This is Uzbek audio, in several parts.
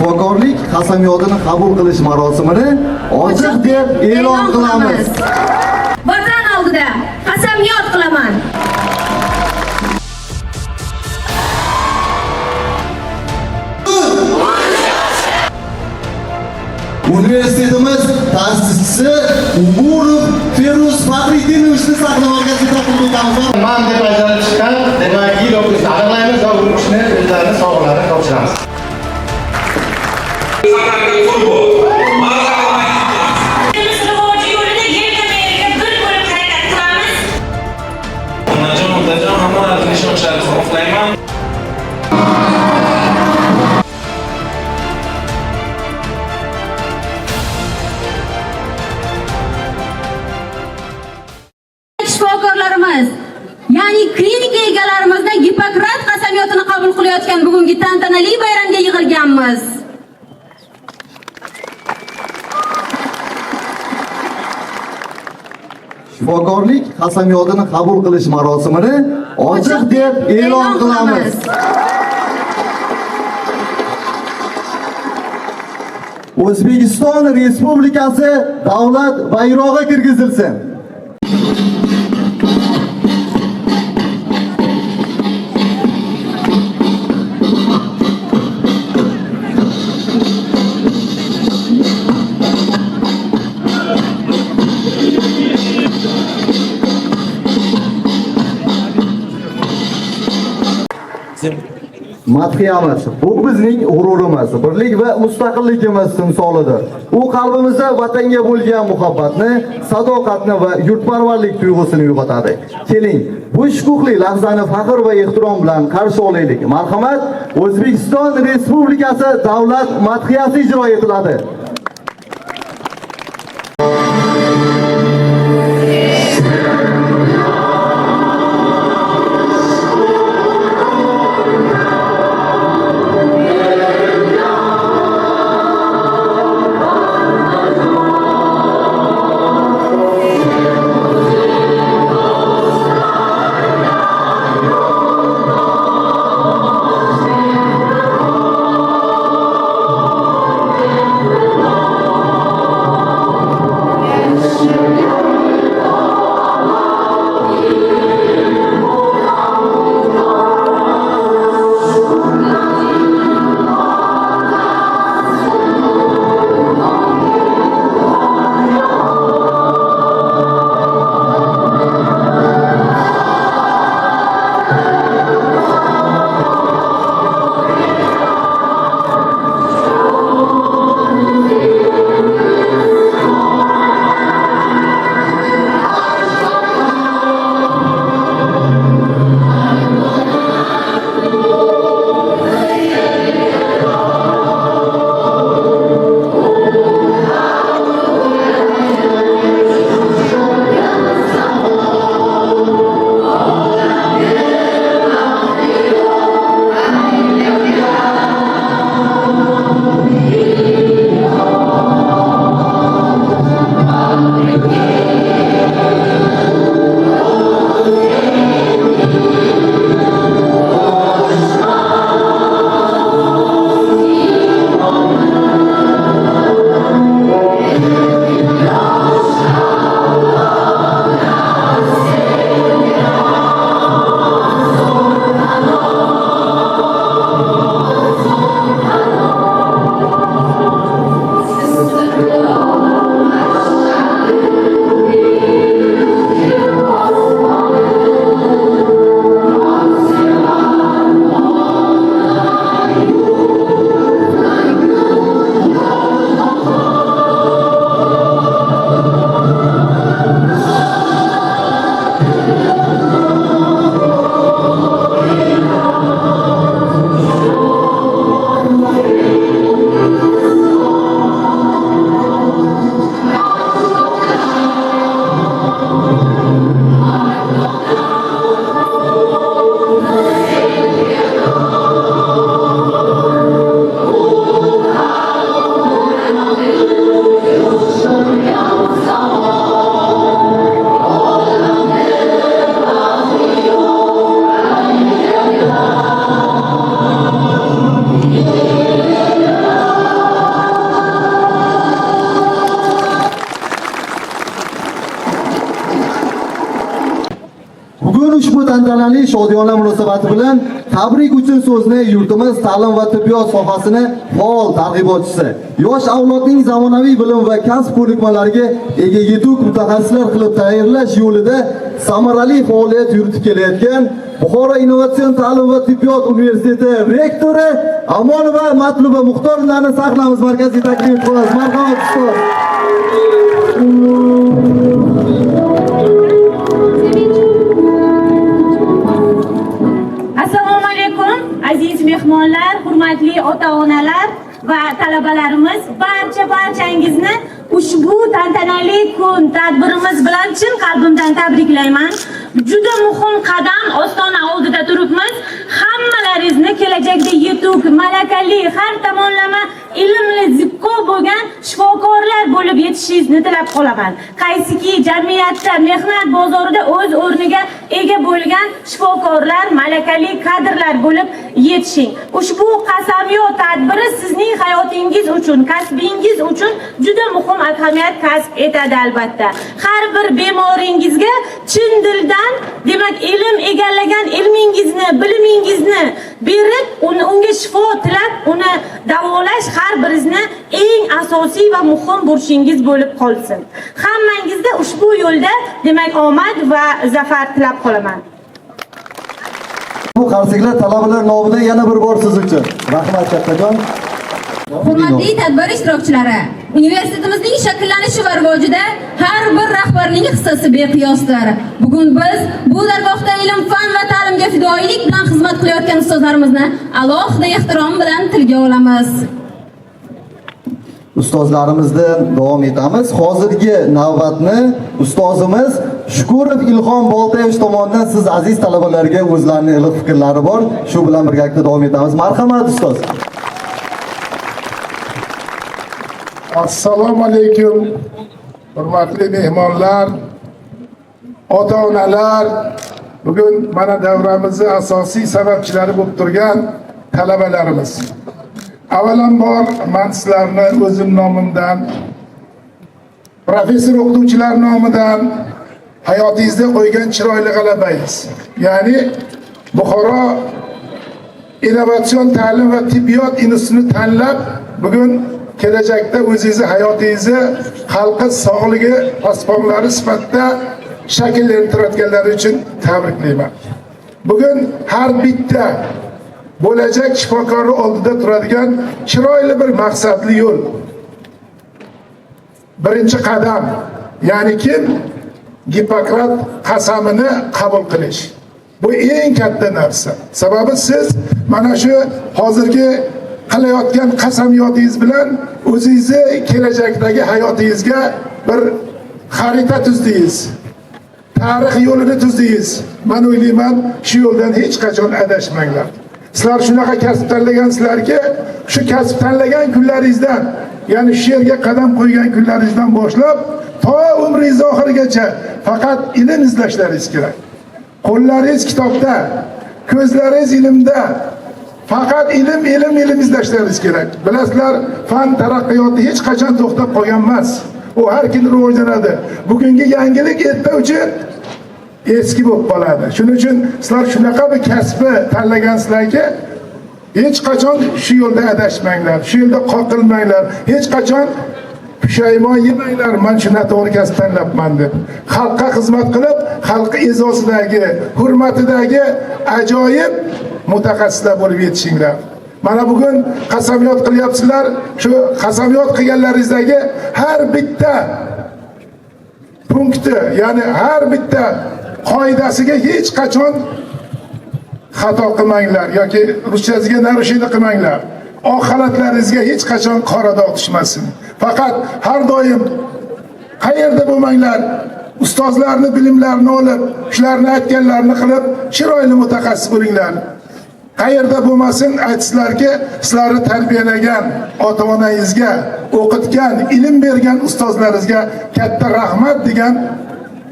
shifokorlik qasamyodini qabul qilish marosimini ochiq deb e'lon qilamiz. Vatan oldida qasamyod qilaman. Universitetimiz ta'sischisi Umurov Feruz Faxriddinovni saqlamoqqa taklif etamiz. Man deb ajralib chiqqan, demak, yil o'qishni aniqlaymiz va u kishini o'zlarini sog'liqlarini topshiramiz. Shifokorlarimiz, ya'ni klinika egalarimizda Gipokrat qasamyodini qabul qilayotgan bugungi tantanali bayramga yig'ilganmiz. Shifokorlik qasamyodini qabul qilish marosimini ochiq deb e'lon qilamiz. O'zbekiston Respublikasi davlat bayrog'i kirgizilsin. Madhiyamiz bu bizning g'ururimiz, birlik va mustaqilligimiz timsolidir. U qalbimizda vatanga bo'lgan muhabbatni, sadoqatni va yurtparvarlik tuyg'usini uyg'otadi. Keling, bu shukuhli lahzani faxr va ehtirom bilan qarshi olaylik. Marhamat, O'zbekiston Respublikasi davlat madhiyasi ijro etiladi. Bugun ushbu tantanali shodiyona munosabati bilan tabrik uchun so'zni yurtimiz ta'lim va tibbiyot sohasini faol targ'ibotchisi, yosh avlodning zamonaviy bilim va kasb ko'nikmalariga ega yetuk mutaxassislar qilib tayyorlash yo'lida samarali faoliyat yuritib kelayotgan Buxoro Innovatsion ta'lim va tibbiyot universiteti rektori Amonova Matluba Muxtorovnani sahnalarimiz markaziga taklif qilamiz. Marhamat ustoz. Assalomu alaykum aziz mehmonlar, hurmatli ota-onalar va talabalarimiz, barchangizni ushbu tantanali kun tadbirimiz bilan chin qalbimdan tabriklayman. Juda muhim qadam ostona oldida turibmiz. Hammalaringizni kelajakda yetuk, malakali, har tomonlama ilmli zikko bo'lgan shifokorlar bo'lib yetishingizni tilab qolaman. Qaysiki jamiyatda, mehnat bozorida o'z o'rniga ega bo'lgan shifokorlar, malakali kadrlar bo'lib yetishing. Ushbu qasamyod tadbiri sizning hayotingiz uchun, kasbingiz uchun juda muhim ahamiyat kasb etadi albatta. Har bir bemoringizga chin dildan, demak, ilm egallagan ilmingizni, bilimingizni berib, unga shifo tilab, uni davolash har biringizni eng asosiy va muhim burchingiz bo'lib qolsin. Hammangizda ushbu yo'lda, demak, omad va zafar tilab qolaman. Bu qarsaklar talabalar nomidan yana bir bor siz uchun. Rahmat kattajon. Hurmatli tadbir ishtirokchilari, universitetimizning shakllanishi va rivojida har bir rahbarning hissasi beqiyosdir. Bugun biz bu dargohda ilm, fan va ta'limga fidoyilik bilan xizmat qilayotgan ustozlarimizni alohida ehtirom bilan tilga olamiz. Ustozlarimizni davom etamiz. Hozirgi navbatni ustozimiz Shukurov Ilhom Boltayev tomonidan siz aziz talabalarga o'zlarining iliq fikrlari bor. Shu bilan birgalikda davom etamiz. Marhamat ustoz. Assalomu alaykum, hurmatli mehmonlar, ota-onalar, bugun mana davramizning asosiy sababchilari bo'lib turgan talabalarimiz. Avvalambor men sizlarni o'zim nomimdan, professor o'qituvchilar nomidan hayotingizda qo'ygan chiroyli g'alabangiz, ya'ni Buxoro Innovatsion ta'lim va tibbiyot institutini tanlab, bugun kelajakda o'zingizni hayotingizni xalqi sog'ligi posbonlari sifatida shakllantirayotganlari uchun tabriklayman. Bugun har bitta bo'lajak shifokorning oldida turadigan chiroyli bir maqsadli yo'l. Birinchi qadam, ya'ni kim? Gippokrat qasamini qabul qilish. Bu eng katta narsa. Sababi siz mana shu hozirgi qilayotgan qasamyotingiz bilan o'zingizni kelajakdagi hayotingizga bir xarita tuzdingiz. Tarix yo'lini tuzdingiz. Men o'ylayman, shu yo'ldan hech qachon adashmanglar. Sizlar shunaqa kasb tanlagansizlarki, shu kasb tanlagan kunlaringizdan, ya'ni shu yerga qadam qo'ygan kunlaringizdan boshlab to umringiz oxirigacha faqat ilm izlashlaringiz kerak. Qo'llaringiz kitobda, ko'zlaringiz ilmda. Faqat ilm izlashlaringiz kerak. Bilasizlar, fan taraqqiyoti hech qachon to'xtab qolgan emas. U har kuni rivojlanadi. Bugungi yangilik erta uchun eski bo'lib qoladi. Shuning uchun sizlar shunaqa bir kasbni tanlagansizlarki, hech qachon shu yo'lda adashmanglar, shu yo'lda qoqilmanglar, hech qachon pushaymon yemanglar. Men shuna to'g'ri kasb tanlabman deb. Xalqqa xizmat qilib, xalqi e'zosidagi, hurmatidagi ajoyib mutaxassislar bo'lib yetishinglar. Mana bugun qasamyod qilyapsizlar. Shu qasamyod qilganlaringizdagi har bitta punkti, ya'ni har bitta qoidasiga hech qachon xato qilmanglar yoki ruschasiga narushida qilmanglar. Oxiratlaringizga hech qachon qora dog' tushmasin. Faqat har doim qayerda bo'lmanglar, ustozlarning bilimlarini olib, shularni aytganlarini qilib, chiroyli mutaxassis bo'linglar. Qayerda bo'lmasin, aytsizlarki, sizlarni tarbiyalagan ota-onangizga, o'qitgan, ilm bergan ustozlaringizga katta rahmat degan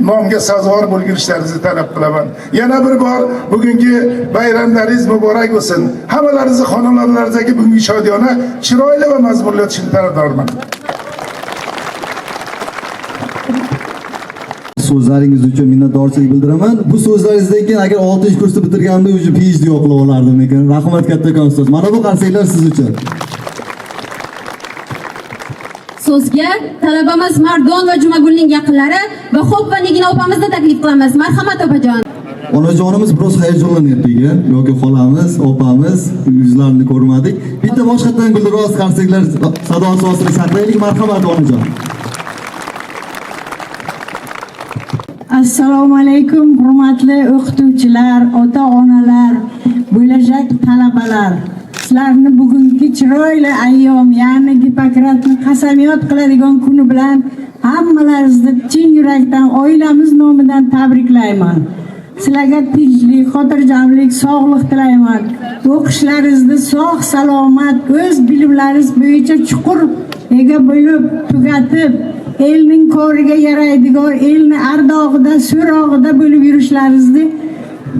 nomga sazovor bo'lgirishlaringizni talab qilaman. Yana bir bor bugungi bayramlaringiz muborak bo'lsin. Hammalaringizni xonadonlaringizdagi bugungi shodiyona chiroyli va mazmunli o'tishini talabdorman. so'zlaringiz uchun minnatdorchilik bildiraman. Bu so'zlaringizdan keyin agar 6 kursni bitirganimda o'zi PhD o'qib olardim lekin. Rahmat kattakon ustoz. Mana bu qarsaklar siz uchun. So'zga talabamiz Mardon va Jumagulning yaqinlari va Xo'p va Nigina opamizni taklif qilamiz. Marhamat opajon. Onajonimiz biroz hayajonlanyapti, yoki xolamiz, opamiz yuzlarini ko'rmadik. Bitta boshqatdan guldiroz qarsaklar sadosi ostida saqlaylik. Marhamat onajon. Assalomu alaykum, hurmatli o'qituvchilar, ota-onalar, bo'lajak talabalar. Sizlarni bugungi chiroyli ayyom, ya'ni Gippokratni qasamyod qiladigan kuni bilan hammalaringizni chin yurakdan oilamiz nomidan tabriklayman. Sizlarga tinchlik, xotirjamlik, sog'lik tilayman. O'qishlaringizni sog', salomat, o'z bilimlaringiz bo'yicha chuqur ega bo'lib, tugatib, elning ko'riga yaraydigan, elni ardog'ida, so'rog'ida bo'lib yurishlaringizni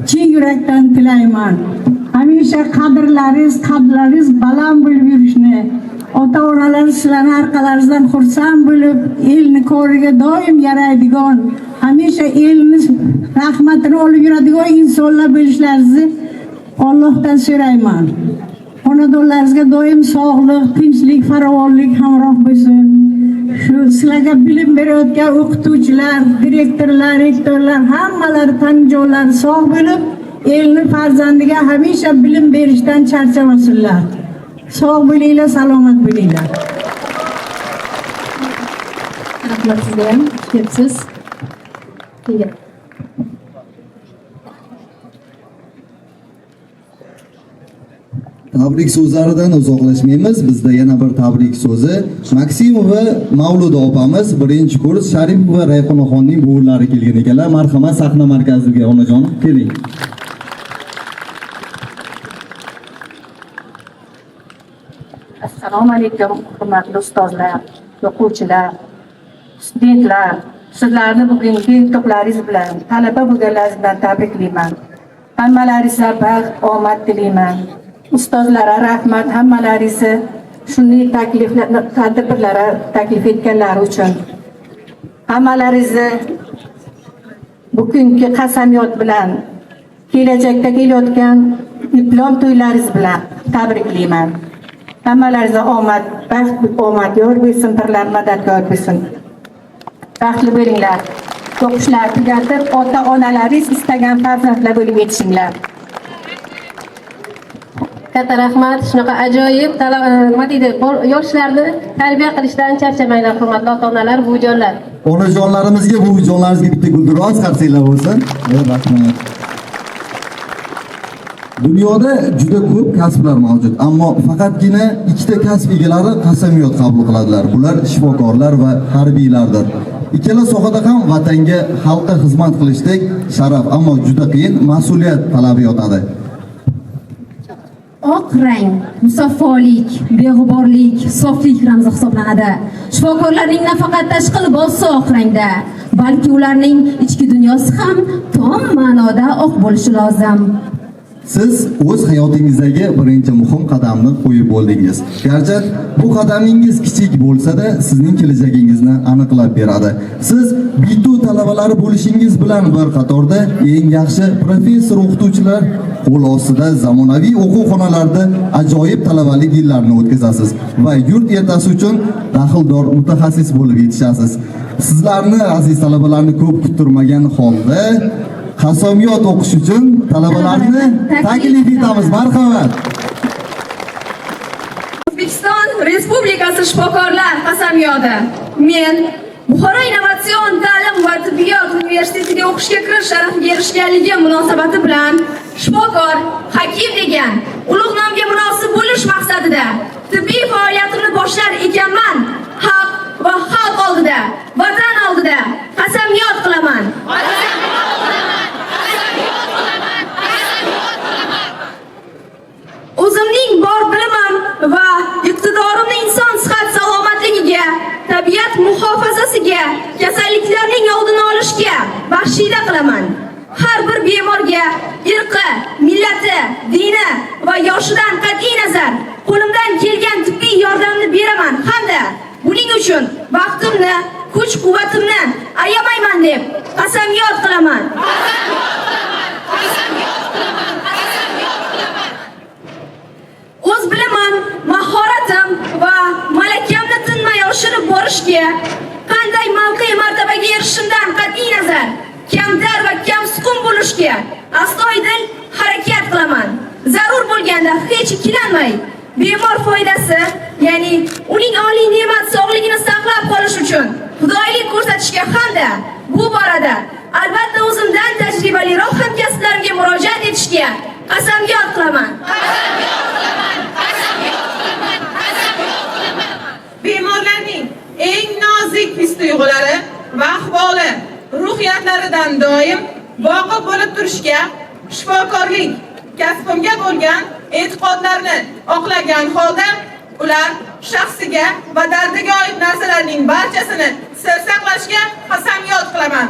chin yurakdan tilayman. Hamisha qadrlaringiz baland bo'lib yurishni, ota-onalar sizlarni orqalaringizdan xursand bo'lib, elni ko'riga doim yaraydigan, hamisha elni rahmatini olib yuradigan insonlar bo'lishlaringizni Allohdan so'rayman. Xonadonlaringizga doim sog'lik, tinchlik, farovonlik hamroh bo'lsin. Shu sizlarga bilim berayotgan o'qituvchilar, direktorlar, rektorlar hammalari tanjonlari sog' bo'lib, elni farzandiga hamisha bilim berishdan charchamasinlar. Sog' bo'linglar, salomat bo'linglar. Rahmat sizga ham. Kelibsiz. Tabrik so'zlaridan uzoqlashmaymiz. Bizda yana bir tabrik so'zi. Maksimova Mavluda opamiz birinchi kurs, Sharipov va Rayxonaxonning buvilari kelgan ekanlar. Marhamat, sahna markaziga onajon keling. Assalomu alaykum, hurmatli ustozlar, o'quvchilar, studentlar. Sizlarni bugungi yutuqlaringiz bilan, talaba bo'lganlaringiz bilan tabriklayman. Hammalaringizga baxt, omad tilayman. Ustozlarga rahmat, hammalaringizni shunday tadbirlarga taklif etganlari uchun. Hammalaringizni bugungi qasamyod bilan, kelajakda kelayotgan diplom to'ylaringiz bilan tabriklayman. Hammalaringizga omad, baxt, omad yor bo'lsin, birlar madadkor bo'lsin. Baxtli bo'linglar. O'qishlar tugatib, ota-onalaringiz istagan farzandlar bo'lib yetishinglar. Katta rahmat. Shunaqa ajoyib nima deydi, yoshlarni tarbiya qilishdan charchamanglar, hurmatli ota-onalar, buvijonlar. Onajonlarimizga, buvijonlarimizga bitta guldiroz qarsaklar bo'lsin. Rahmat. Dunyoda juda ko'p kasblar mavjud, ammo faqatgina ikkita kasb egalari qasamyod qabul qiladilar. Bular shifokorlar va harbiylardir. Ikkala sohada ham vatanga, xalqqa xizmat qilishdek sharaf, ammo juda qiyin mas'uliyat talabi yotadi. Oq rang musaffolik, beg'uborlik, soflik ramzi hisoblanadi. Shifokorlarning nafaqat tashqi libosi oq rangda, balki ularning ichki dunyosi ham tom ma'noda oq bo'lishi lozim. Siz o'z hayotingizdagi birinchi muhim qadamni qo'yib bo'ldingiz. Garchi bu qadamingiz kichik bo'lsa-da, sizning kelajagingizni aniqlab beradi. Siz BTU talabalari bo'lishingiz bilan bir qatorda eng yaxshi professor o'qituvchilar qo'l ostida zamonaviy o'quv-xonalarda ajoyib talabalik yillarini o'tkazasiz va yurt ertasi uchun daxldor mutaxassis bo'lib yetishasiz. Sizlarni aziz talabalarni ko'p kuttirmagan holda qasamyod o'qish uchun talabalarni taklif etamiz. Marhamat. O'zbekiston Respublikasi shifokorlar qasamyodi. Men Buxoro Innovatsion ta'lim va tibbiyot universitetiga o'qishga kirish sharafiga erishganligim munosabati bilan shifokor, hakim degan ulug' nomga munosib bo'lish maqsadida tibbiy faoliyatimni boshlar ekanman. Haq va xalq oldida, vatan oldida qasamyod qilaman. O'zimning bor bilimim va iqtidorimni inson sihat salomatligiga, tabiat muhofazasiga, kasalliklarning oldini olishga baxshida qilaman. Har bir bemorga irqi, millati, dini va yoshidan qat'iy nazar qo'limdan kelgan tibbiy yordamni beraman hamda buning uchun vaqtimni, kuch-quvvatimni ayamayman deb qasamyod qilaman. O'z bilimim, mahoratim va malakamni tinmay oshirib borishga, qanday mavqe martabaga erishishimdan qat'iy nazar, kamtar va kamsuqum bo'lishga astoydil harakat qilaman. Zarur bo'lganda hech ikkilanmay, bemor foydasi, ya'ni uning oliy ne'mat sog'ligini saqlab qolish uchun fidoyilik ko'rsatishga hamda bu borada albatta o'zimdan tajribaliroq hamkasblarimga murojaat etishga qasamyod qilaman. Bemorlarning eng nozik his-tuyg'ulari va ahvoli, ruhiyatlaridan doim voqif bo'lib turishga, shifokorlik kasbimga bo'lgan e'tiqodlarni oqlagan holda ular shaxsiga va dardiga oid narsalarning barchasini sir saqlashga qasamyod qilaman.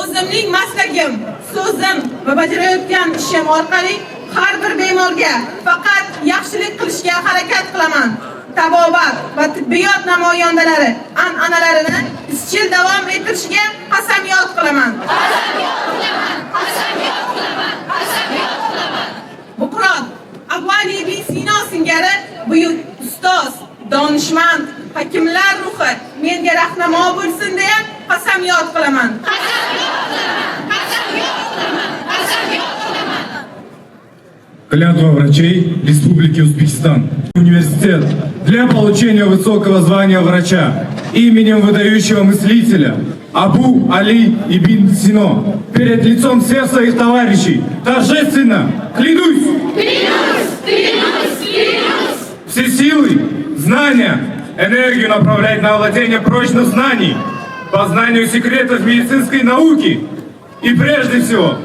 O'zimning maslagim, so'zim va bajarayotgan ishim orqali har bir bemorga faqat yaxshilik qilishga harakat qilaman. Tabobat va tibbiyot namoyandalari an'analarini izchil davom ettirishga qasamyod qilaman. Buqrot, Abu Ali ibn Sino singari buyuk ustoz, donishmand, hakimlar ruhi menga rahnamo bo'lsin deya qasamyod qilaman. Клятва врачей Республики Узбекистан. Университет для получения высокого звания врача именем выдающего мыслителя Абу Али ибн Сино перед лицом всех своих товарищей торжественно клянусь! Клянусь! Клянусь! Клянусь! Все силы, знания, энергию направлять на владение прочных знаний, познанию секретов медицинской науки и прежде всего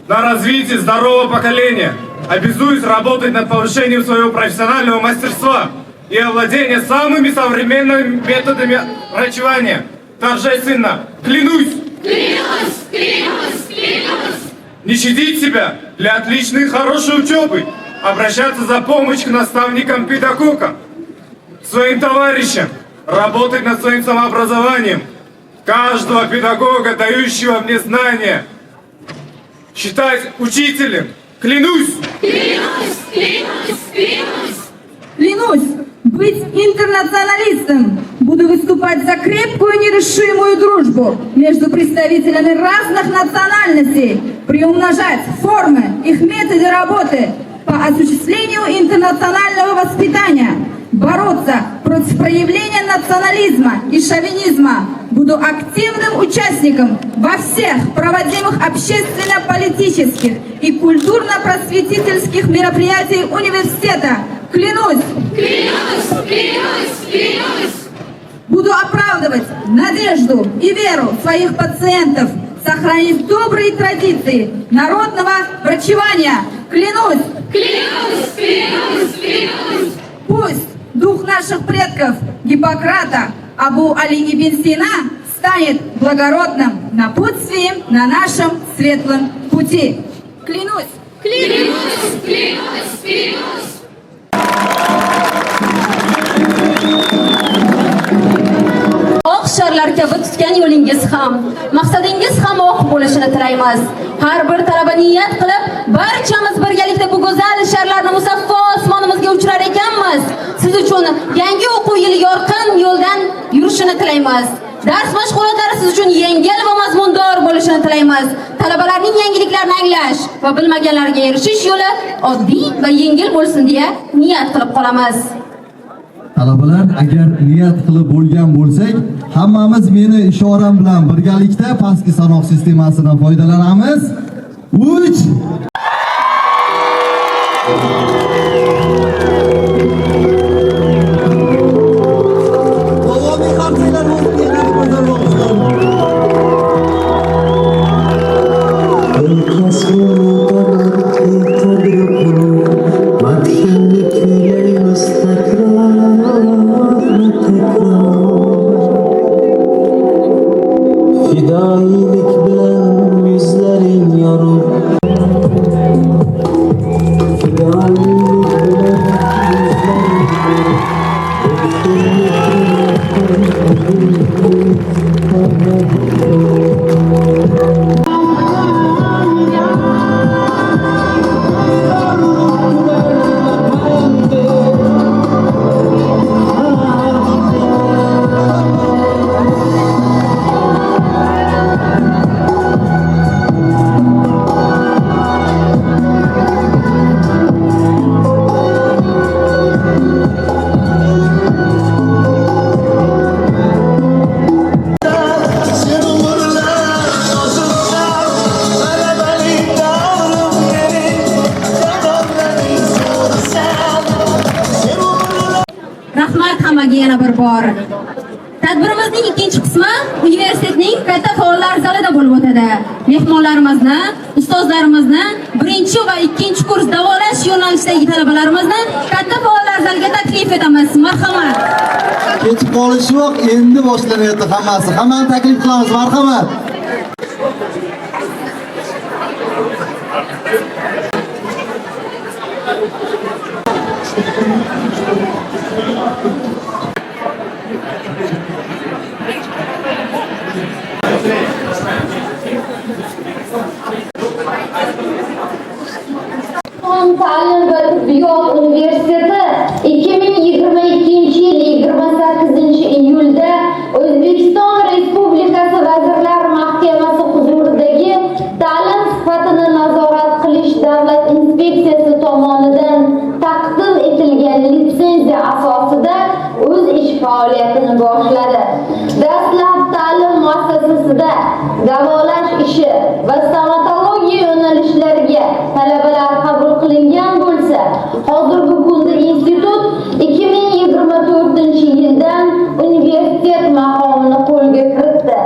на развитие здорового поколения. Обязуюсь работать над повышением своего профессионального мастерства и овладения самыми современными методами врачевания. Торжественно клянусь! Клянусь! Клянусь! Клянусь! Не щадить себя для отличной и хорошей учебы, обращаться за помощью к наставникам педагогам, своим товарищам, работать над своим самообразованием, каждого педагога, дающего мне знания, считать учителем. Клянусь! Клянусь! Клянусь! Клянусь! Клянусь быть интернационалистом. Буду выступать за крепкую нерешимую дружбу между представителями разных национальностей, приумножать формы, их методы работы по осуществлению интернационального воспитания, бороться против проявления национализма и шовинизма. Буду активным участником во всех проводимых общественно-политических и культурно-просветительских мероприятиях университета. Клянусь! Клянусь! Клянусь! Клянусь! Буду оправдывать надежду и веру своих пациентов, сохранить добрые традиции народного врачевания. Клянусь! Клянусь! Клянусь! Клянусь! Пусть дух наших предков Гиппократа Абу Али ибн Сина станет благородным напутствием на нашем светлом пути. Клянусь! Клянусь! Клянусь! Клянусь! Oq sharlar kabi tutgan yo'lingiz ham, maqsadingiz ham oq bo'lishini tilaymiz. Har bir talaba niyat qilib, barchamiz birgalikda bu go'zal sharlarni musaffo osmonimizga uchrar ekanmiz. Siz uchun yangi o'quv yili yorqin yo'ldan yurishini tilaymiz. Dars mashg'ulotlari siz uchun yengil va mazmundor bo'lishini tilaymiz. Talabalarning yangiliklarini anglash va bilmaganlarga erishish yo'li oddiy va yengil bo'lsin deya niyat qilib qolamiz. Talabalar, agar niyat qilib bo'lgan bo'lsak, hammamiz meni ishoram bilan birgalikda pastki sanoq sistemasidan foydalanamiz. 3 Fidayilik bilen yüzlerin yorul. Fidayilik bilen yüzlerin yorul. yana bir bor. Tadbirimizning ikkinchi qismi universitetning katta faollar zalida bo'lib o'tadi. Mehmonlarimizni, ustozlarimizni, birinchi va ikkinchi kurs davolash yo'nalishidagi talabalarimizni katta faollar zaliga taklif etamiz. Marhamat. Ketib qolish yo'q, endi boshlanyapti hammasi. Hammani taklif qilamiz, marhamat. Ta'lim va tibbiyot universiteti 2022 yil 28-iyulda O'zbekiston Respublikasi Vazirlar Mahkamasi huzuridagi ta'lim sifatini nazorat qilish davlat inspeksiyasi tomonidan taqdim etilgan litsenziya asosida o'z ish faoliyatini boshladi. Dastlab ta'lim muassasasida davolash ishi va stomatologiya yo'nalishlariga talabalar qabul qilingan bo'lsa, hozirgi kunda institut 2024-yildan universitet maqomini qo'lga kiritdi.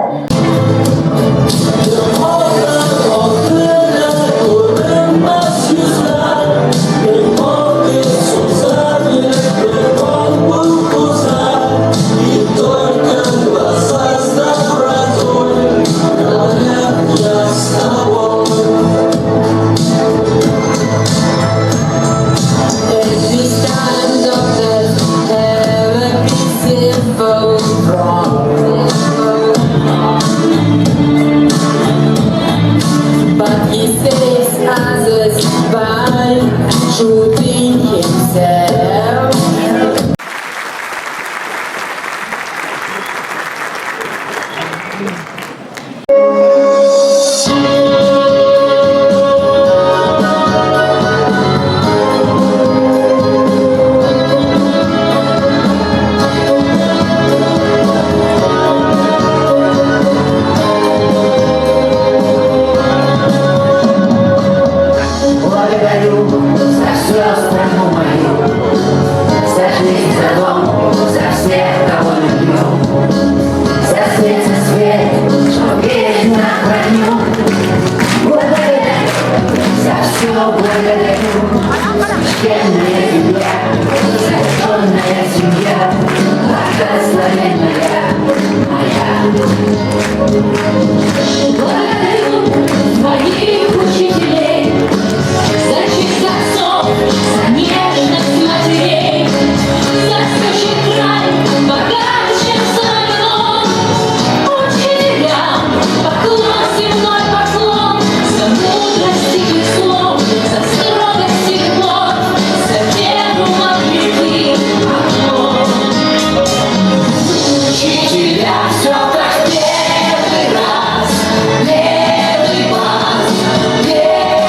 Yeah.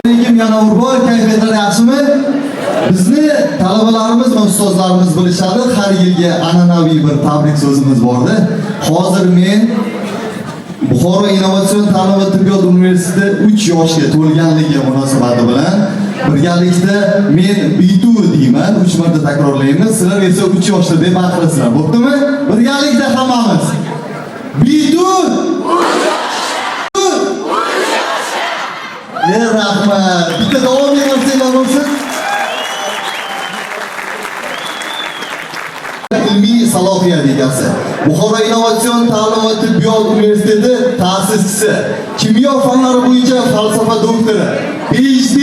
Lekin yana urbor kayfiyatlar yaxshimi? Bizni talabalarimiz va ustozlarimiz bilishadi, har yilgi an'anaviy bir tabrik so'zimiz bordi. Hozir men Buxoro Innovatsion ta'lim va tibbiyot universiteti 3 yoshga to'lganligi munosabati bilan birgalikda men bitu deyman, 3 marta takrorlaymiz. Sizlar esa 3 yoshda deb baqirasizlar. Bo'ptimi? Birgalikda hammamiz. Bitu! Rahmat. Bitta davom etsanglar bo'lsin. Ilmiy salohiyat egasi. Buxoro Innovatsion ta'lim va tibbiyot universiteti ta'sischisi, kimyo fanlari bo'yicha falsafa doktori, PhD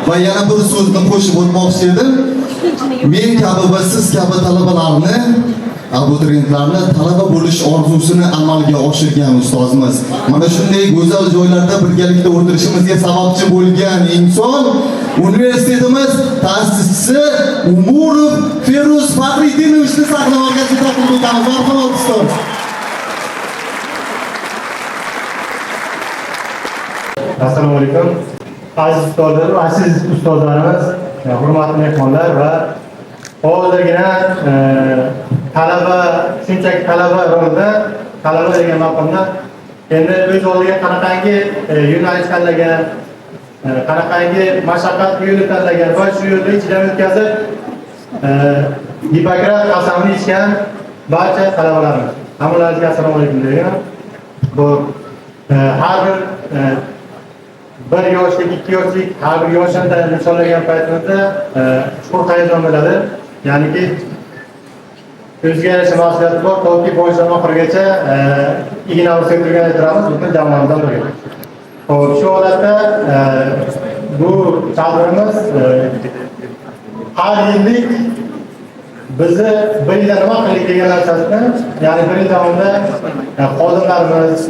va yana bir so'zni qo'shib o'tmoqchi edim. Men kabi va siz kabi talabalarni, abituriyentlarni talaba bo'lish orzusini amalga oshirgan ustozimiz. Mana shunday go'zal joylarda birgalikda o'tirishimizga sababchi bo'lgan inson universitetimiz ta'sischisi Umurov Feruz Faxriddinovni sahnaga taklif etamiz. Marhamat ustoz. Assalomu alaykum. Aziz ustozlar, aziz ustozlarimiz, hurmatli mehmonlar va hozirgina talaba, shunchaki talaba rolida, talaba degan maqomda endi o'z oldiga qanaqangi yo'nalish tanlagan, qanaqangi mashaqqat yo'lni tanlagan va shu yo'lni ichidan o'tkazib Gipokrat qasamini ichgan barcha talabalarimiz. Hammalaringizga assalomu alaykum deyman. Bu har bir yoshlik, 2 yoshlik, har bir yoshini nishonlagan paytimizda chuqur hayajon bo'ladi. Ya'niki o'ziga yarasha mas'uliyati bor, to'g'ri boshdan oxirigacha ignamiz turgan turamiz, butun jamoamizdan birga. Xo'p, shu holatda bu tadbirimiz har yillik bizni bir yilda nima qildik degan narsasini, ya'ni bir yil davomida xodimlarimiz,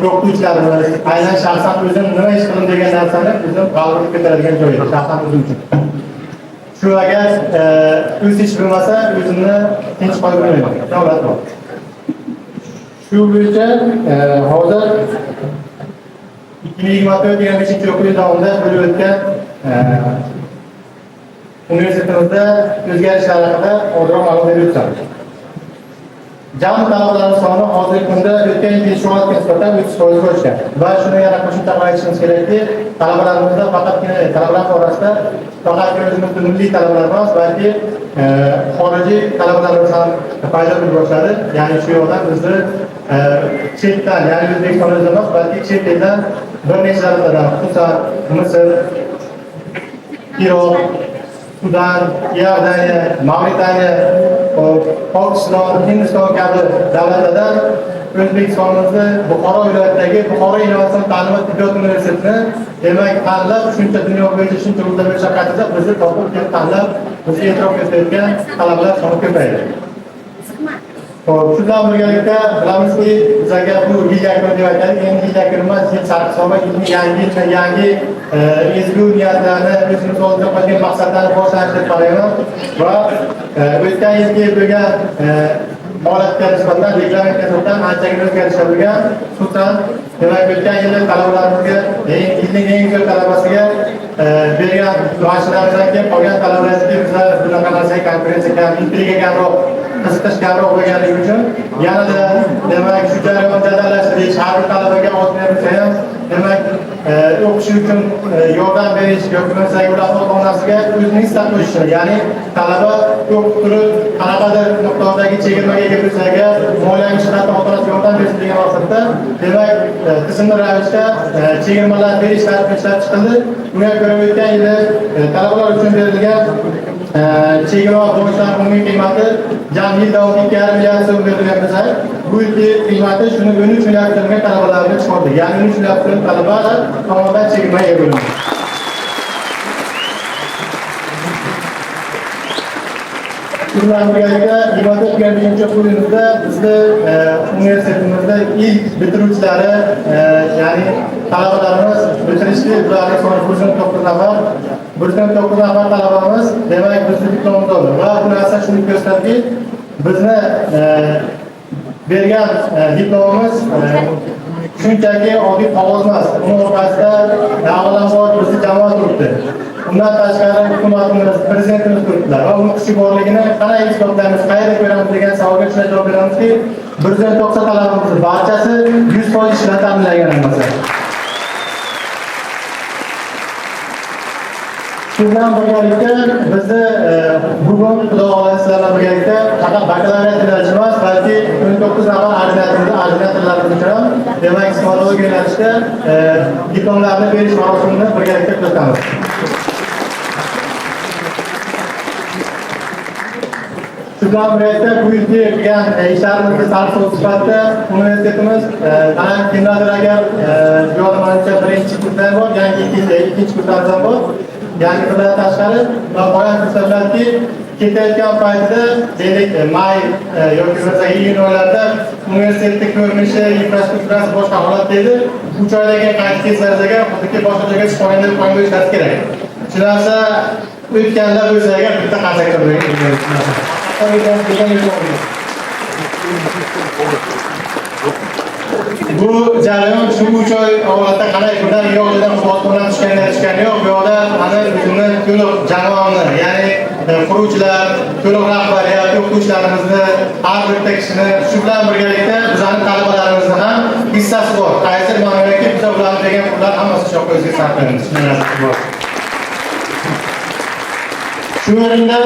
o'qituvchilarimiz, aynan shaxsan o'zim nima ish qildim degan narsani o'zim qalbimga ko'taradigan joy edi, shaxsan o'zim uchun. Shu agar o'z ish bo'lmasa, o'zimni tinch qo'yib bo'lmayman. Davlat bor. Shu bo'yicha hozir 2024-25 o'quv yili davomida bo'lib o'tgan universitetimizda o'zgarishlar haqida ozroq ma'lumot berib o'tamiz. Jami talabalarimiz soni hozirgi kunda o'tgan yilgi shu yilga nisbatan 30% oshgan. Va shuni yana qo'shimcha aytishimiz kerakki, talabalarimizda faqatgina talabalar orasida faqatgina o'zimizning milliy talabalar emas, balki xorijiy talabalarimiz ham paydo bo'lib boshladi. Ya'ni shu yo'ldan bizni chetdan, ya'ni O'zbekistonda emas, balki chet eldan bir necha davlatlardan, xususan Misr, Iroq, Sudan, Iordaniya, Mavritaniya, Pokiston, Hindiston kabi davlatlardan O'zbekistonimizni Buxoro viloyatidagi Buxoro Innovatsion ta'lim va tibbiyot universitetini demak tanlab, shuncha dunyo bo'yicha shuncha o'zlar mashaqqatida bizni topib kelib tanlab, bizni e'tirof etayotgan talabalar soni ko'paydi. Xo'p, shu bilan birgalikda bilamizki, bizga bu yil yakuni deb aytaylik, endi yil yakuni emas, yil sarhisobi, yangi ezgu niyatlarni, o'zimiz oldida qo'ygan maqsadlarni boshlash deb qarayman va o'tgan yilgi bo'lgan holatga nisbatan, reglamentga nisbatan anchagina o'zgarishlar bo'lgan. Xususan, demak o'tgan yili talabalarimizga, yilning eng zo'r talabasiga bergan mashinalardan keyin qolgan talabalarga bizlar bunaqa narsaga konferensiyaga, intriga kamroq qiziqish kamroq bo'lganligi uchun yanada demak shu jarayonni jadallashtirish, har bir talabaga o'tmayapsa ham demak o'qishi uchun yordam berish yoki bo'lmasa ularning ota-onasiga o'zining istab qo'yishi, ya'ni talaba o'qib turib qanaqadir miqdordagi chegirmaga ega bo'lsa, agar moliyaviy jihatdan ota-onasi yordam bersin degan maqsadda demak tizimli ravishda chegirmalar berish tartibi ishlab chiqildi. Bunga ko'ra o'tgan yili talabalar uchun berilgan chegirma bo'yicha umumiy qiymati jami yil davomida 2,5 milliard so'm berilgan bo'lsa, bu yilgi qiymati shuni 13 milliard so'mga talabalarga chiqardi. Ya'ni 13 milliard so'm talabalar tomonidan chegirma ega bo'ldi. Bundan birgalikda 24-yilda bizni universitetimizda ilk bitiruvchilari, ya'ni talabalarimiz bitirishli, ularning soni 109 nafar. 109 nafar talabamiz demak bizni diplomimiz oldi va bu narsa shuni ko'rsatadiki, bizni bergan diplomimiz shunchaki oddiy qog'oz emas. Uning orqasida avvalambor bizni jamoat turibdi. Undan tashqari hukumatimiz, prezidentimiz turibdilar va uni kuchi borligini qanday isbotlaymiz, qayerda ko'ramiz degan savolga shunday javob beramizki, 190 talabimiz barchasi 100% ishlar ta'minlangan emas. Shu bilan birgalikda bizni bugun Xudo xohlasa sizlar bilan birgalikda faqat bakalavriat emas, balki 19 nafar ordinatorlarimiz uchun ham demak psixologiya yo'nalishida diplomlarni berish marosimini birgalikda kuzatamiz. Shu bilan birgalikda bu yilgi qilgan ishlarimizga sarfon sifatida universitetimiz kimlardir agar yo'llanmasi birinchi kursdan bor, yangi ikkinchi kursdan bor. Yani bundan tashqari qo'yan ko'rsatdilarki, ketayotgan paytida deylik may yoki bo'lmasa iyun oylarida universitetning ko'rinishi, infrastrukturasi boshqa holatda edi. 3 oydan keyin qaytib kelsanizga xuddi boshqa joyga chiqib qolganda qo'yishingiz kerak. Shu narsa o'tganlar bo'lsa agar bitta qarsak bu jarayon shu 3 oy holatda qalay bundan yo'qdan quvvatlanib tushgani yo'q. Bu yoqda mana o'zimni to'liq jamoamni, ya'ni quruvchilar, to'liq rahbariyat, o'qituvchilarimizni, har bitta kishini shu bilan birgalikda bizning talabalarimizni ham hissasi bor. Qaysi mamlakatga biz ularni degan pullar hammasi shu yoqqa o'zga sarflaymiz. Shu o'rinda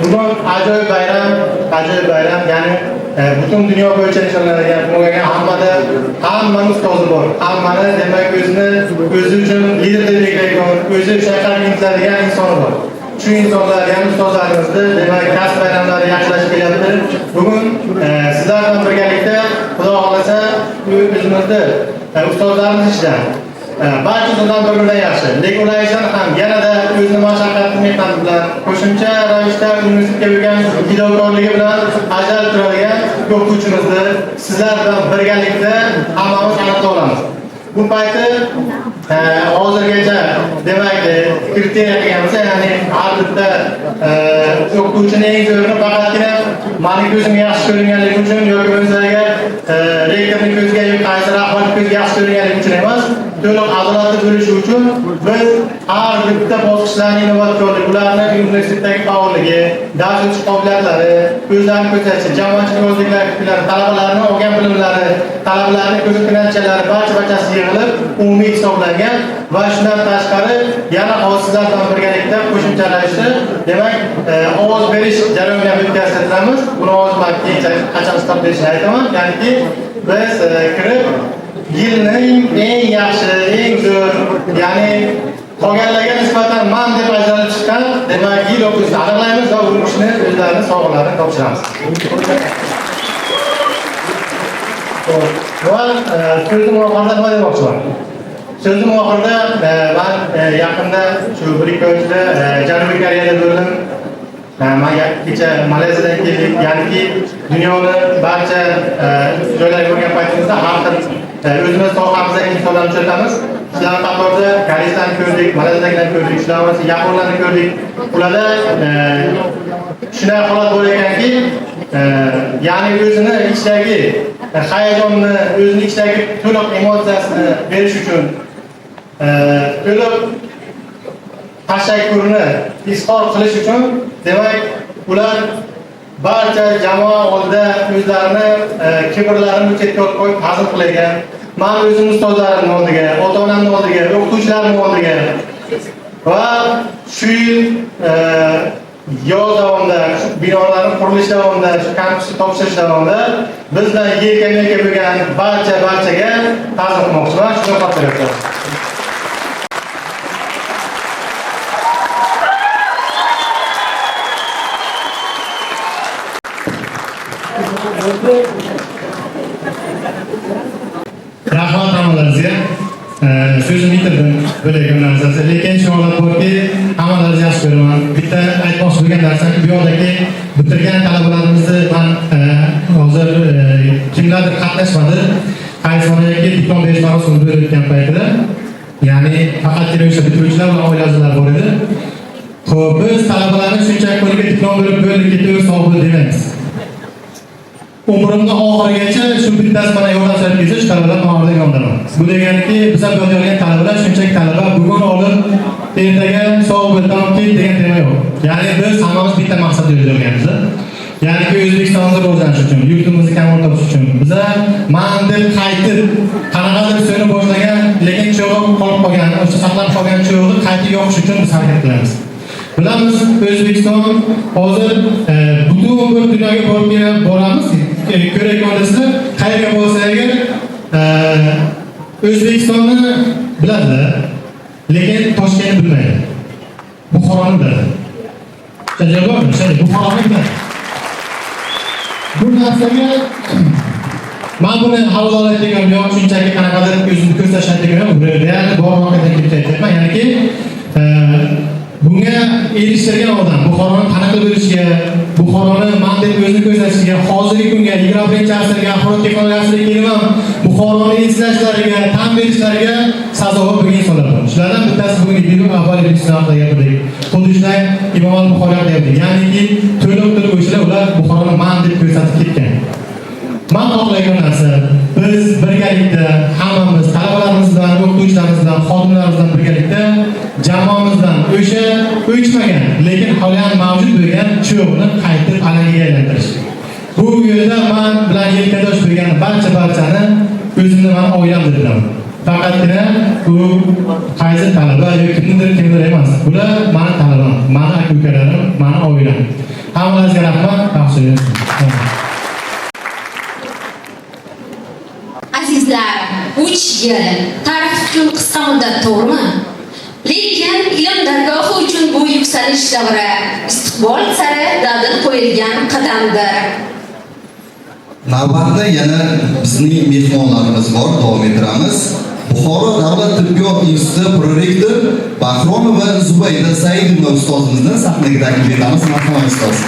bugun ajoyib bayram, ya'ni butun dunyo bo'yicha nishonlangan hammamiz to'g'ri bor. Hammani demak o'zi uchun lider deb belgilaydigan, o'zi shayxlar intiladigan inson bor. Shu insonlar, ya'ni ustozlarimizni demak kasb bayramlari yaxshilashib kelyapti. Bugun sizlar bilan birgalikda Xudo xohlasa o'zimizni ustozlarimiz ishidan barcha undan bir-biridan yaxshi. Lekin ular esa ham yanada o'zini mashaqqatli mehnati bilan qo'shimcha ravishda universitetga bo'lgan fidokorligi bilan ajralib turadigan o'qituvchimizni sizlar bilan birgalikda hammamiz aniqlab olamiz. Bu payti hozirgacha demak kriteriya deganimiz, ya'ni har bitta o'qituvchining eng zo'rini faqatgina meni ko'zim yaxshi ko'ringanligi uchun yoki bo'lmasa agar rektorning ko'ziga yoki qaysi rahbarning ko'ziga yaxshi ko'ringanligi uchun emas, to'liq adolatli bo'lishi uchun biz har bitta bosqichlarning innovatkorligi, ularning universitetdagi faolligi, dars o'tish qobiliyatlari, o'zlarini ko'rsatishi, jamoatchilik o'zliklari, talabalarning olgan bilimlari, talabalarning ko'rsatgan natijalari barchasi yig'ilib umumiy hisoblangan va shundan tashqari yana hozirlar bilan birgalikda qo'shimcha ravishda demak ovoz berish jarayoniga o'tkazamiz. Buni hozir men keyinchalik qachon stop berishni aytaman. Ya'ni biz kirib yilning eng yaxshi, eng zo'r, ya'ni qolganlarga nisbatan man deb ajralib chiqqan demak yil o'quvchisini aniqlaymiz va u kishini o'zlarini sovg'alarini topshiramiz. Va so'zim oxirida nima demoqchiman? So'zim oxirida men yaqinda shu 1-2 oy ichida Janubiy Koreyada bo'ldim. Men kecha Malayziyadan keldik, ya'ni dunyoni barcha joylariga borgan paytimizda har xil o'zimiz sohamizda insonlarni uchratamiz. Sizlar qatorida koreyslarni ko'rdik, malayziyaliklarni ko'rdik, shular orasida yaponlarni ko'rdik. Ularda shunday holat bo'lar ekanki, ya'ni o'zini ichidagi hayajonni, o'zini ichidagi to'liq emotsiyasini berish uchun to'liq tashakkurni izhor qilish uchun demak ular barcha jamoa oldida o'zlarini kibrlarini chetga qo'yib ta'zim qilagan. Men o'zim ustozlarimning oldiga, ota-onamning oldiga, o'qituvchilarimning oldiga va shu yil yoz davomida, shu binolarning qurilishi davomida, shu kampusni topshirish davomida bizdan yelka-yelka bo'lgan barchaga ta'zim qilmoqchiman. Shuni xotirjamman. Rahmat hammalaringizga. So'zimni bitirdim, bo'lagan narsasi. Lekin shu holat borki, hammalaringizni yaxshi ko'raman. Bitta aytmoqchi bo'lgan narsam, bu yoqdagi bitirgan talabalarimizni men hozir kimlardir qatnashmadi. Qaysi yoki diplom berish marosimi bo'lib o'tgan paytida, ya'ni faqatgina o'sha bitiruvchilar va oila a'zolari bor edi. Xo'p, biz talabalarni shunchaki qo'liga diplom berib bo'ldi, ketaver, sog' bo'l demaymiz. Umrimni oxirigacha shu bittasi mana yordam so'rab kelsa, shu talabalarni oxiriga yordam beramiz. Bu deganki bizlar o'qiyotgan talabalar shunchaki talaba bugun olib ertaga sog' bo'l tamom ket degan tema yo'q. Ya'ni biz hammamiz bitta maqsadda yurganmiz. Ya'niki O'zbekistonda rivojlanish uchun, yurtimizni kamol topish uchun. Bizlar man deb qaytib qanaqadir so'ni boshlagan, lekin cho'g'ib qolib qolgan, o'sha saqlanib qolgan cho'g'ni qaytib yoqish uchun biz harakat qilamiz. Bilamiz, O'zbekiston hozir butun bir dunyoga borib boramiz. Ko'rak olasizda qayerga bo'lsa agar O'zbekistonni biladilar, lekin Toshkentni bilmaydi. Buxoroni biladi. Javob Buxoroni biladi. Bu narsaga men buni havola etgan yo'q, shunchaki qanaqadir o'zini ko'rsatishni degan yo'q. Real bor voqeadan kelib aytayapman. Ya'niki bunga erishtirgan odam Buxoroni qanaqa bo'lishiga, Buxoroni men deb o'zini ko'rsatishiga, hozirgi kunga 21-asrga axborot texnologiyasiga kelib ham Buxoroni eslashlariga, tan berishlariga sazovor bo'lgan insonlar bor. Shulardan bittasi bugun Ibn Abbos haqida gapirdik. Xuddi shunday Imom al-Buxoriy haqida gapirdik. Ya'niki to'liq o'shalar ular Buxoroni men deb ko'rsatib ketgan. Men xohlagan narsa biz birgalikda hammamiz talabalarimiz bilan, o'qituvchilarimiz bilan, xodimlarimiz bilan birgalikda jamoamizdan o'sha o'chmagan, lekin hali ham mavjud bo'lgan cho'g'ni qaytib alangaga aylantirish. Bu yo'lda men bilan yelkadosh bo'lgan barchani o'zimni men oilam deb bilaman. Faqatgina bu qaysi talaba yoki kimdir emas. Bular meni talabam, meni aka-ukalarim, meni oilam. Hammangizga rahmat, yaxshi bo'lsin. Azizlar, 3 yil tarix uchun qisqa muddat, to'g'rimi? Lekin ilm dargohi uchun bu yuksalish davri istiqbol sari dadil qo'yilgan qadamdir. Navbatda yana bizning mehmonlarimiz bor, davom ettiramiz. Buxoro davlat tibbiyot instituti prorektor Bahromova Zubayda Saidovna ustozimizni sahnaga taklif etamiz. Marhamat ustoz.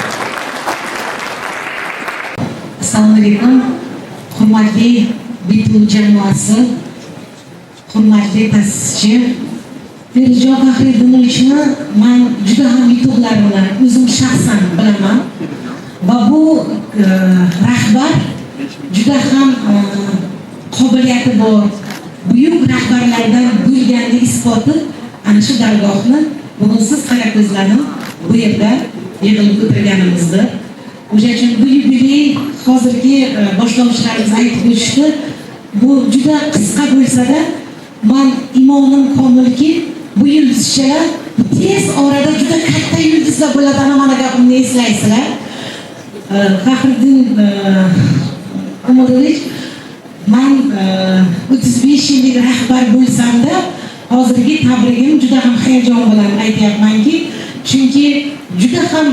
Assalomu alaykum. Hurmatli bituv jamoasi, hurmatli ta'sischi Ferijon Faxriddinovичni men juda ham yutuqlarini o'zim shaxsan bilaman va bu rahbar juda ham qobiliyati bor, buyuk rahbarlardan bo'lganligi isboti ana shu dargohni bugun siz qarab ko'zlanib bu yerda yig'ilib o'tirganimizdir. O'sha uchun bu yubiley hozirgi boshlovchilarimiz aytib o'tishdi. Bu juda qisqa bo'lsa-da, men imonim komilki, bu yulduzchalar tez orada juda katta yulduzlar bo'ladi. Mana gapimni eslaysizlar. Faxriddin Umarovich, men 35 yillik rahbar bo'lsam-da, hozirgi tabrigim juda ham hayajon bilan aytyapmanki, chunki juda ham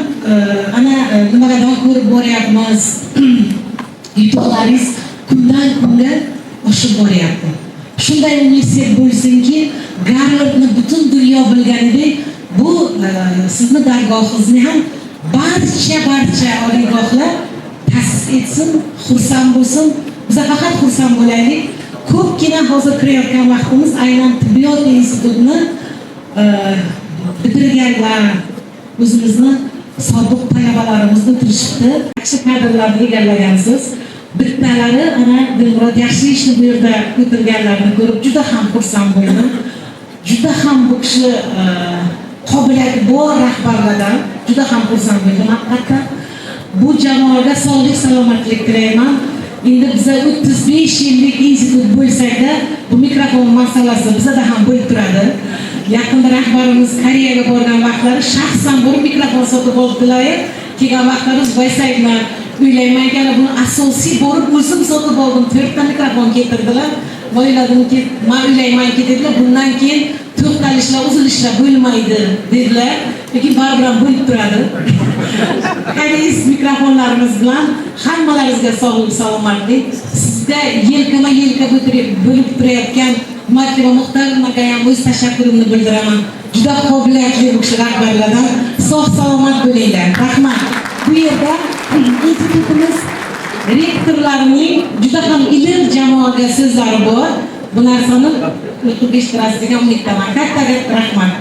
ana nimalardan ko'rib boryapmiz. Yutuqlaringiz kundan kunga oshib boryapti. Shunday universitet bo'lsinki, Garvardni butun dunyo bilganidek, bu sizni dargohingizni ham barcha oliygohlar ta'sis etsin, xursand bo'lsin. Biz faqat xursand bo'laylik. Ko'pgina hozir kirayotgan vaqtimiz aynan tibbiyot institutini bitirganlar, o'zimizni sobiq talabalarimizni o'tirishibdi. Yaxshi kadrlarni egallagansiz. Bittalari ana Dilmurod yaxshi ishni bu yerda o'tirganlarni ko'rib juda ham xursand bo'ldim. Juda ham bu kishi qobiliyati bor rahbarlardan juda ham xursand bo'ldim. Haqiqatdan bu jamoaga sog'lik, salomatlik tilayman. Endi biza 35 yillik institut bo'lsak-da, bu mikrofon masalasi bizada ham bo'lib turadi. Yaqinda rahbarimiz Koreyaga borgan vaqtlari shaxsan borib mikrofon sotib oldilar. Kelgan vaqtlarimiz Vaysayman uylaymanki, buni asosiy borib o'zim sotib oldim. 4 ta mikrofon keltirdilar. O'yladimki, men uylaymanki dedilar. Bundan keyin to'xtalishlar, uzilishlar bo'lmaydi dedilar. Lekin baribir ham bo'lib turadi. Qanday mikrofonlarimiz bilan hammalaringizga sog'lik, salomatlik. Sizga yelkama-yelka bo'lib turayotgan hurmatli va muhtaram ham o'z tashakkurimni bildiraman. Juda qobiliyatli bu kishi rahbarlardan sog' salomat bo'linglar. Rahmat. Bu yerda institutimiz rektorlarining juda ham iliq jamoaga so'zlari bor. Bu narsani o'qib eshittirasiz degan umiddaman. Katta rahmat.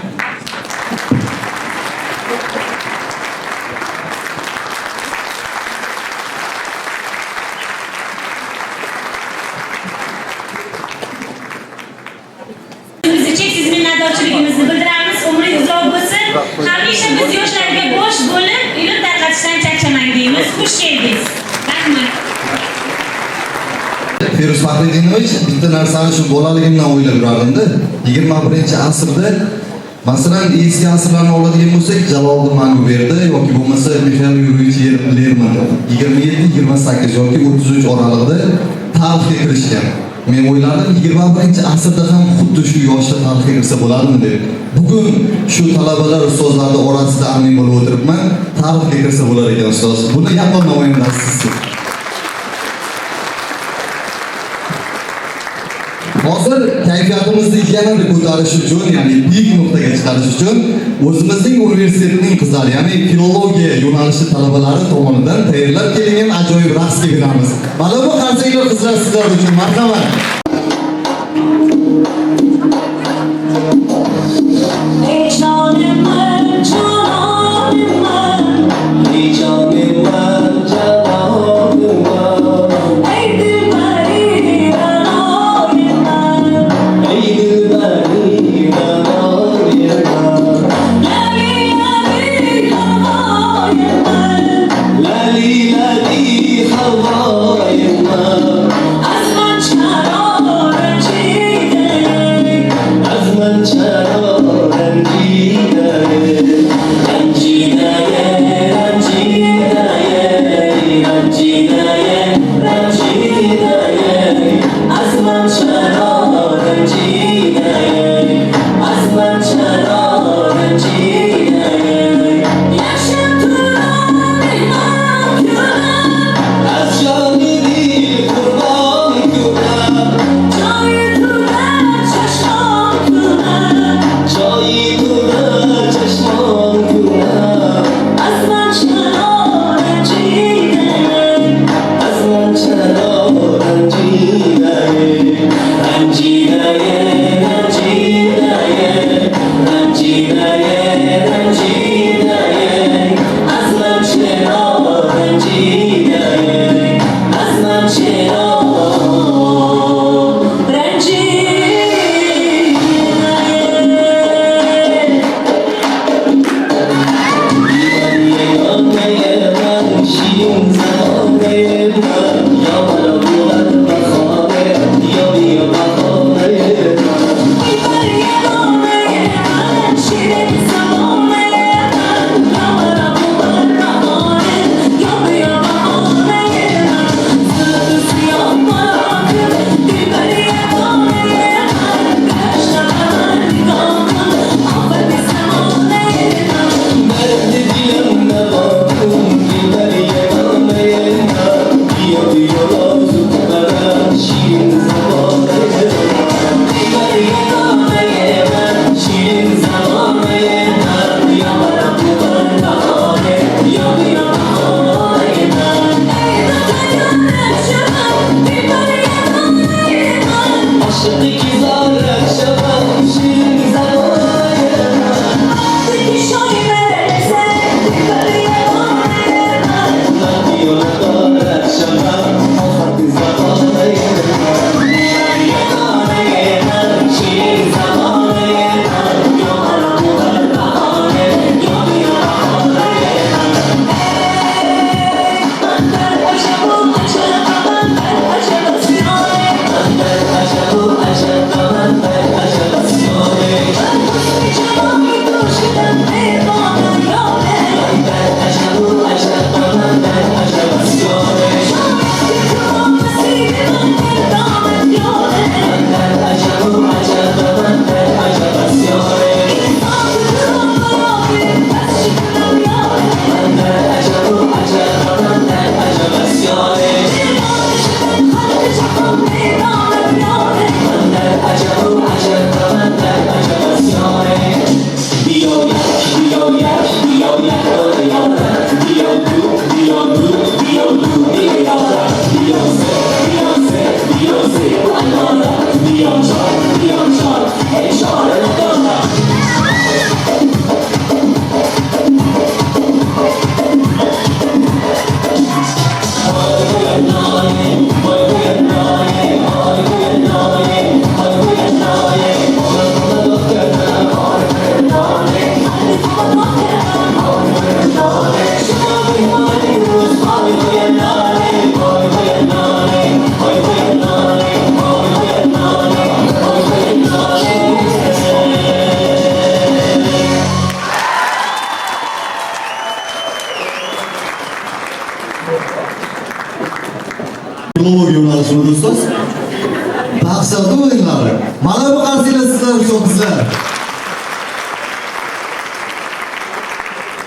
minnatdorchiligimizni bildiramiz. Umringiz uzoq bo'lsin. Hamisha biz yoshlarga bosh bo'lib, ilm tarqatishdan charchamang deymiz. Xush keldingiz. Rahmat. Feruz Faxriddinovich bitta narsani shu bolaligimdan o'ylab yurardimda. 21-asrda masalan eski asrlarni oladigan bo'lsak, Jaloliddin Manguberdi yoki bo'lmasa Mixail Yurovich Lermontov 27-28 yoki 33 oralig'ida tarixga kirishgan. Men o'yladim 21-asrda ham xuddi shu yoshda tarixga kirsa bo'ladimi deb. Bugun shu talabalar ustozlarning orasida amin bo'lib o'tiribman, tarixga kirsa bo'lar ekan ustoz. Buni yaqqol namoyandasiz. Hozir kayfiyatimizni yanada ko'tarish uchun, ya'ni biik nuqtaga chiqarish uchun o'zimizning universitetning qizlari, ya'ni filologiya yo'nalishi talabalari tomonidan tayyorlab kelingan ajoyib raqsga beramiz. Mana bu qarsaklar qizlar sizlar uchun marhamat.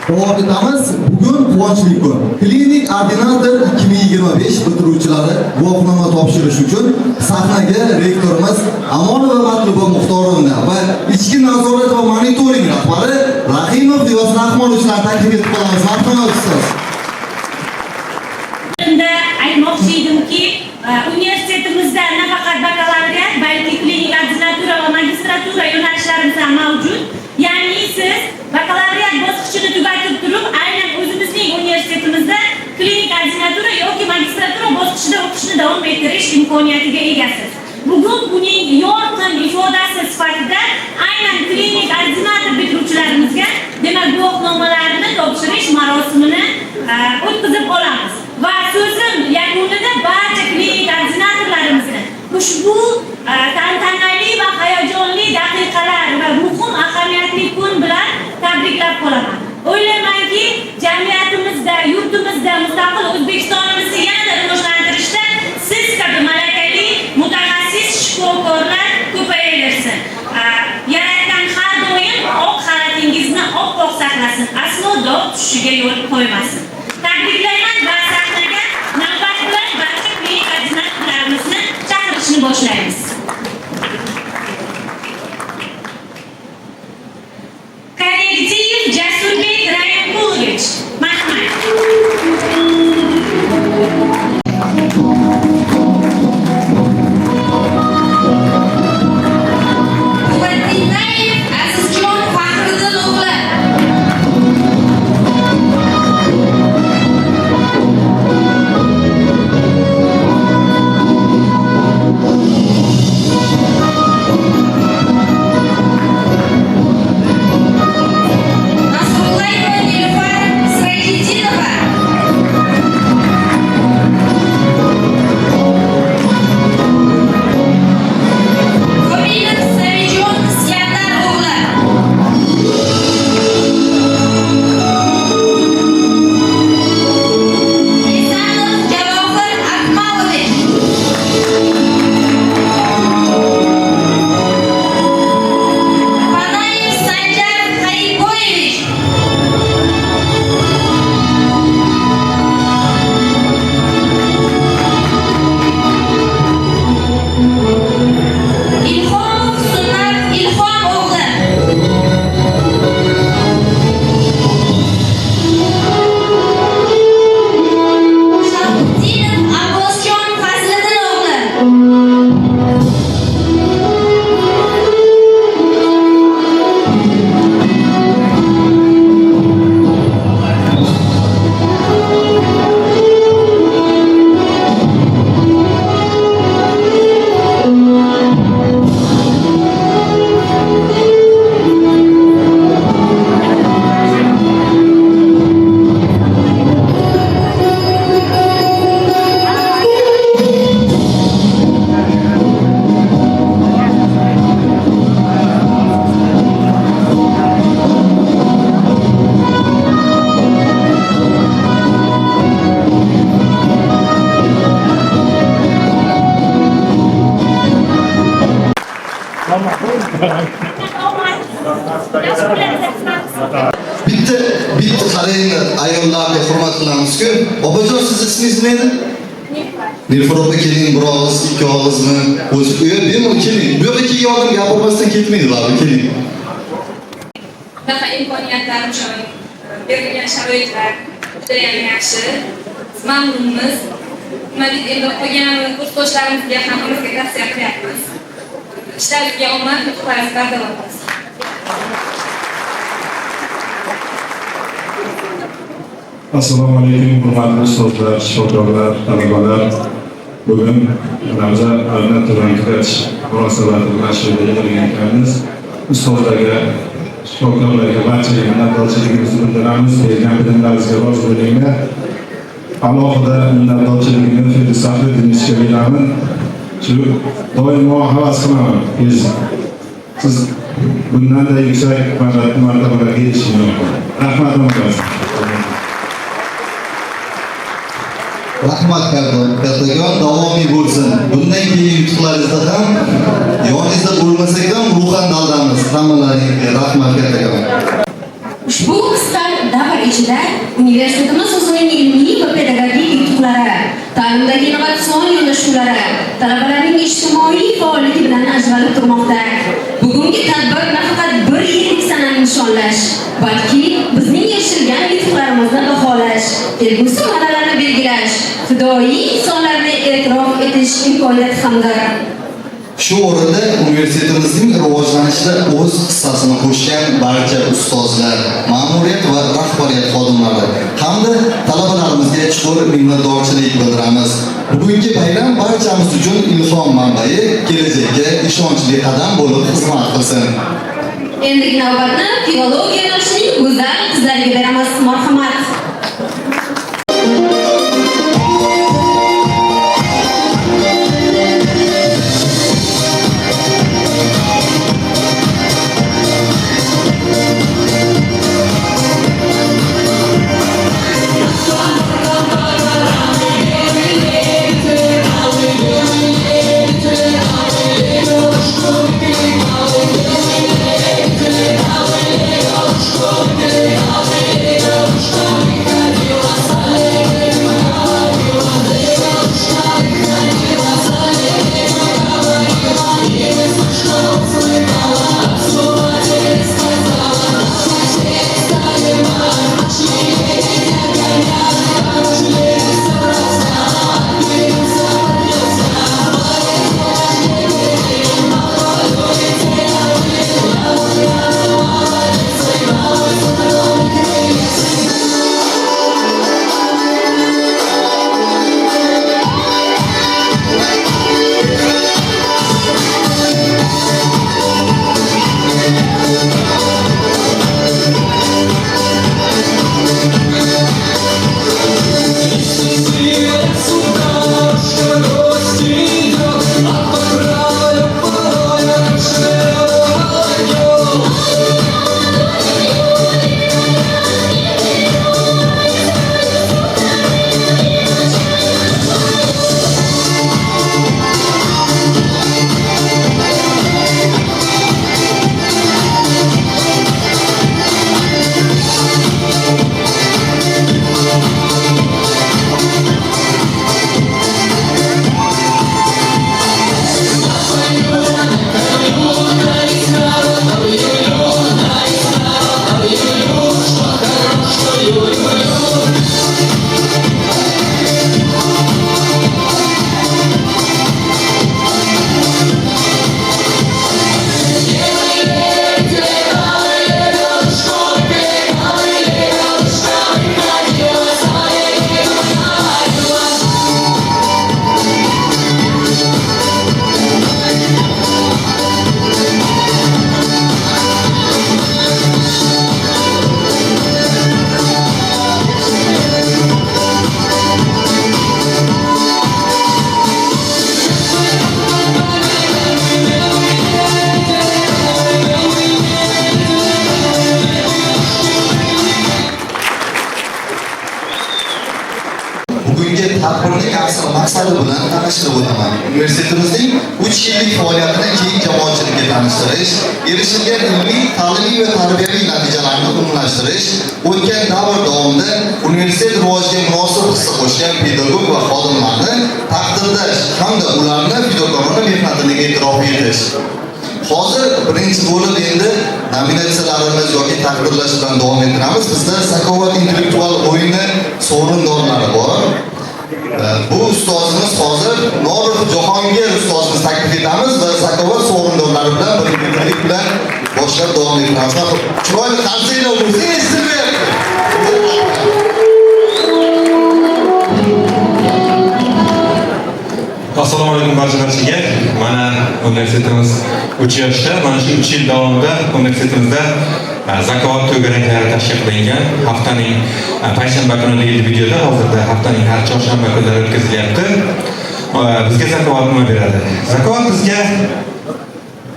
Davom etamiz. Bugun quvonchli kun. Klinik ordinator 2025 bitiruvchilari guvohnoma topshirish uchun sahnaga rektorimiz Amonova Matluba Muxtorovna va ichki nazorat va monitoring rahbari Rahimov G'iyos Rahmonovich taklif etib qolamiz. Marhamat ustoz. Unda aytmoqchi edimki, universitetimizda nafaqat bakalavriat, balki klinik ordinatura va magistratura yo'nalishlarimiz ham mavjud. Ya'ni siz bakalavriat bosqichini tugatib turib, aynan o'zimizning universitetimizda klinik ordinatura yoki magistratura bosqichida o'qishni davom ettirish imkoniyatiga egasiz. Bugun buning yorqin ifodasi sifatida aynan klinik ordinator bitiruvchilarimizga demak guvohnomalarni topshirish marosimini o'tkazib olamiz. Va so'zim yakunida barcha klinik ordinatorlarimizni ushbu tantanali va hayajonli daqiqalar va muhim ahamiyatli kun bilan tabriklab qolaman. O'ylaymanki, jamiyatimizda, yurtimizda mustaqil O'zbekistonimizni yanada rivojlantirishda siz kabi malakali mutaxassis shifokorlar ko'payaversin. Yaratgan har doim oq xalatingizni oppoq saqlasin, aslo dog' tushishiga yo'l qo'ymasin. Tabriklayman va sahnaga navbat bilan barcha klinik ordinatorlarimizni chaqirishni boshlaymiz. Kollektiv Jasurbek Rayonqulovich, marhamat. Quvvatdinayev Azizjon Faxriddin o'g'li. Nasrullayeva Nilufar Sirajdinova. Komilov Savijon Iskandar o'g'li. Esanov Javohir Akmalovich. Panayev Sanjar Xayboyevich. Ilhomov Sunnat Ilhom o'g'li. Shahobuddinov Abbosjon Fazliddin o'g'li. Bitta qarang ayollarga hurmat qilamiz-ku. Obajon, siz ismingiz nima edi? Nilufar opa, keling, bir og'iz, ikki og'izmi qo'shib bemalol keling. Bu yerga kelgan odam gapirmasdan ketmaydi, baribir keling. Bunaqa imkoniyatlar uchun berilgan sharoitlar judayam yaxshi. Mamnunmiz. Nima deb endi qolgan kursdoshlarimizga ham bizga tavsiya qilyapmiz. Ishlaringizga omad, yutuqlaringizga davom etsin. Assalomu alaykum, hurmatli ustozlar, shifokorlar, talabalar. Bugun biza Alnat tumanidagi munosabati bilan shunday yig'ilganmiz. Ustozlarga, shifokorlarga barchaga minnatdorchiligimizni bildiramiz. Bergan bilimlaringizga rozi bo'linglar. Alohida minnatdorchiligimni Ferdi Safriddinovga beraman. Shu doimo havas qilaman. Siz bundan da yuksak martabalarga erishishingiz mumkin. Rahmat. Rahmat Kattagon, davomiy bo'lsin. Bundan keyin yutuqlaringizda ham yoningizda bo'lmasak ham ruhan daldamiz. Hammalaringizga rahmat Kattagon. Ushbu qisqa davr ichida universitetimiz o'zining ilmiy va pedagogik yutuqlari, ta'limdagi innovatsion yondashuvlari, talabalarning ijtimoiy faolligi bilan ajralib turmoqda. Bugungi tadbir nafaqat bir yillik sanani nishonlash, balki bizning erishilgan yutuqlarimizni baholash, kelgusi marralarni belgilash, fidoyi insonlarni e'tirof etish imkoniyati hamdir. Shu o'rinda universitetimizning rivojlanishida o'z hissasini qo'shgan barcha ustozlar, ma'muriyat va rahbariyat xodimlari hamda talabalarimizga chuqur minnatdorchilik bildiramiz. Bugungi bayram barchamiz uchun ilhom manbai, kelajakka ishonchli qadam bo'lib xizmat qilsin. Endigi navbatni filologiya yo'nalishining go'zal qizlariga beramiz. Marhamat. tadbirning asl maqsadi bilan tanishtirib o'taman. Universitetimizning 3 yillik faoliyatini keng jamoatchilikka tanishtirish, erishilgan ilmiy, ta'limiy va tarbiyaviy natijalarni umumlashtirish, o'tgan davr davomida universitet rivojiga munosib hissa qo'shgan pedagog va xodimlarni taqdirlash hamda ularni fidokorona mehnatini e'tirof etish. Hozir birinchi bo'lib endi nominatsiyalarimiz yoki taqdirlash bilan davom ettiramiz. Bizda Zakovat intellektual o'yini sovrindorlari bor. Bu ustozimiz hozir Norif Jahongir ustozimiz taklif etamiz va Zakovat sovrindorlari bilan birliktelik bilan boshlab davom ettiramiz. Chiroyli qarsaklar bo'lsin, eshityapti. Assalomu alaykum barchalarga. Mana universitetimiz 3 yoshda, mana shu 3 yil davomida universitetimizda Zakovat to'garaklari tashkil qilingan. Haftaning payshanba kunidagi videoda hozirda haftaning har chorshanba kunlari o'tkazilyapti. Bizga Zakovat nima beradi? Zakovat bizga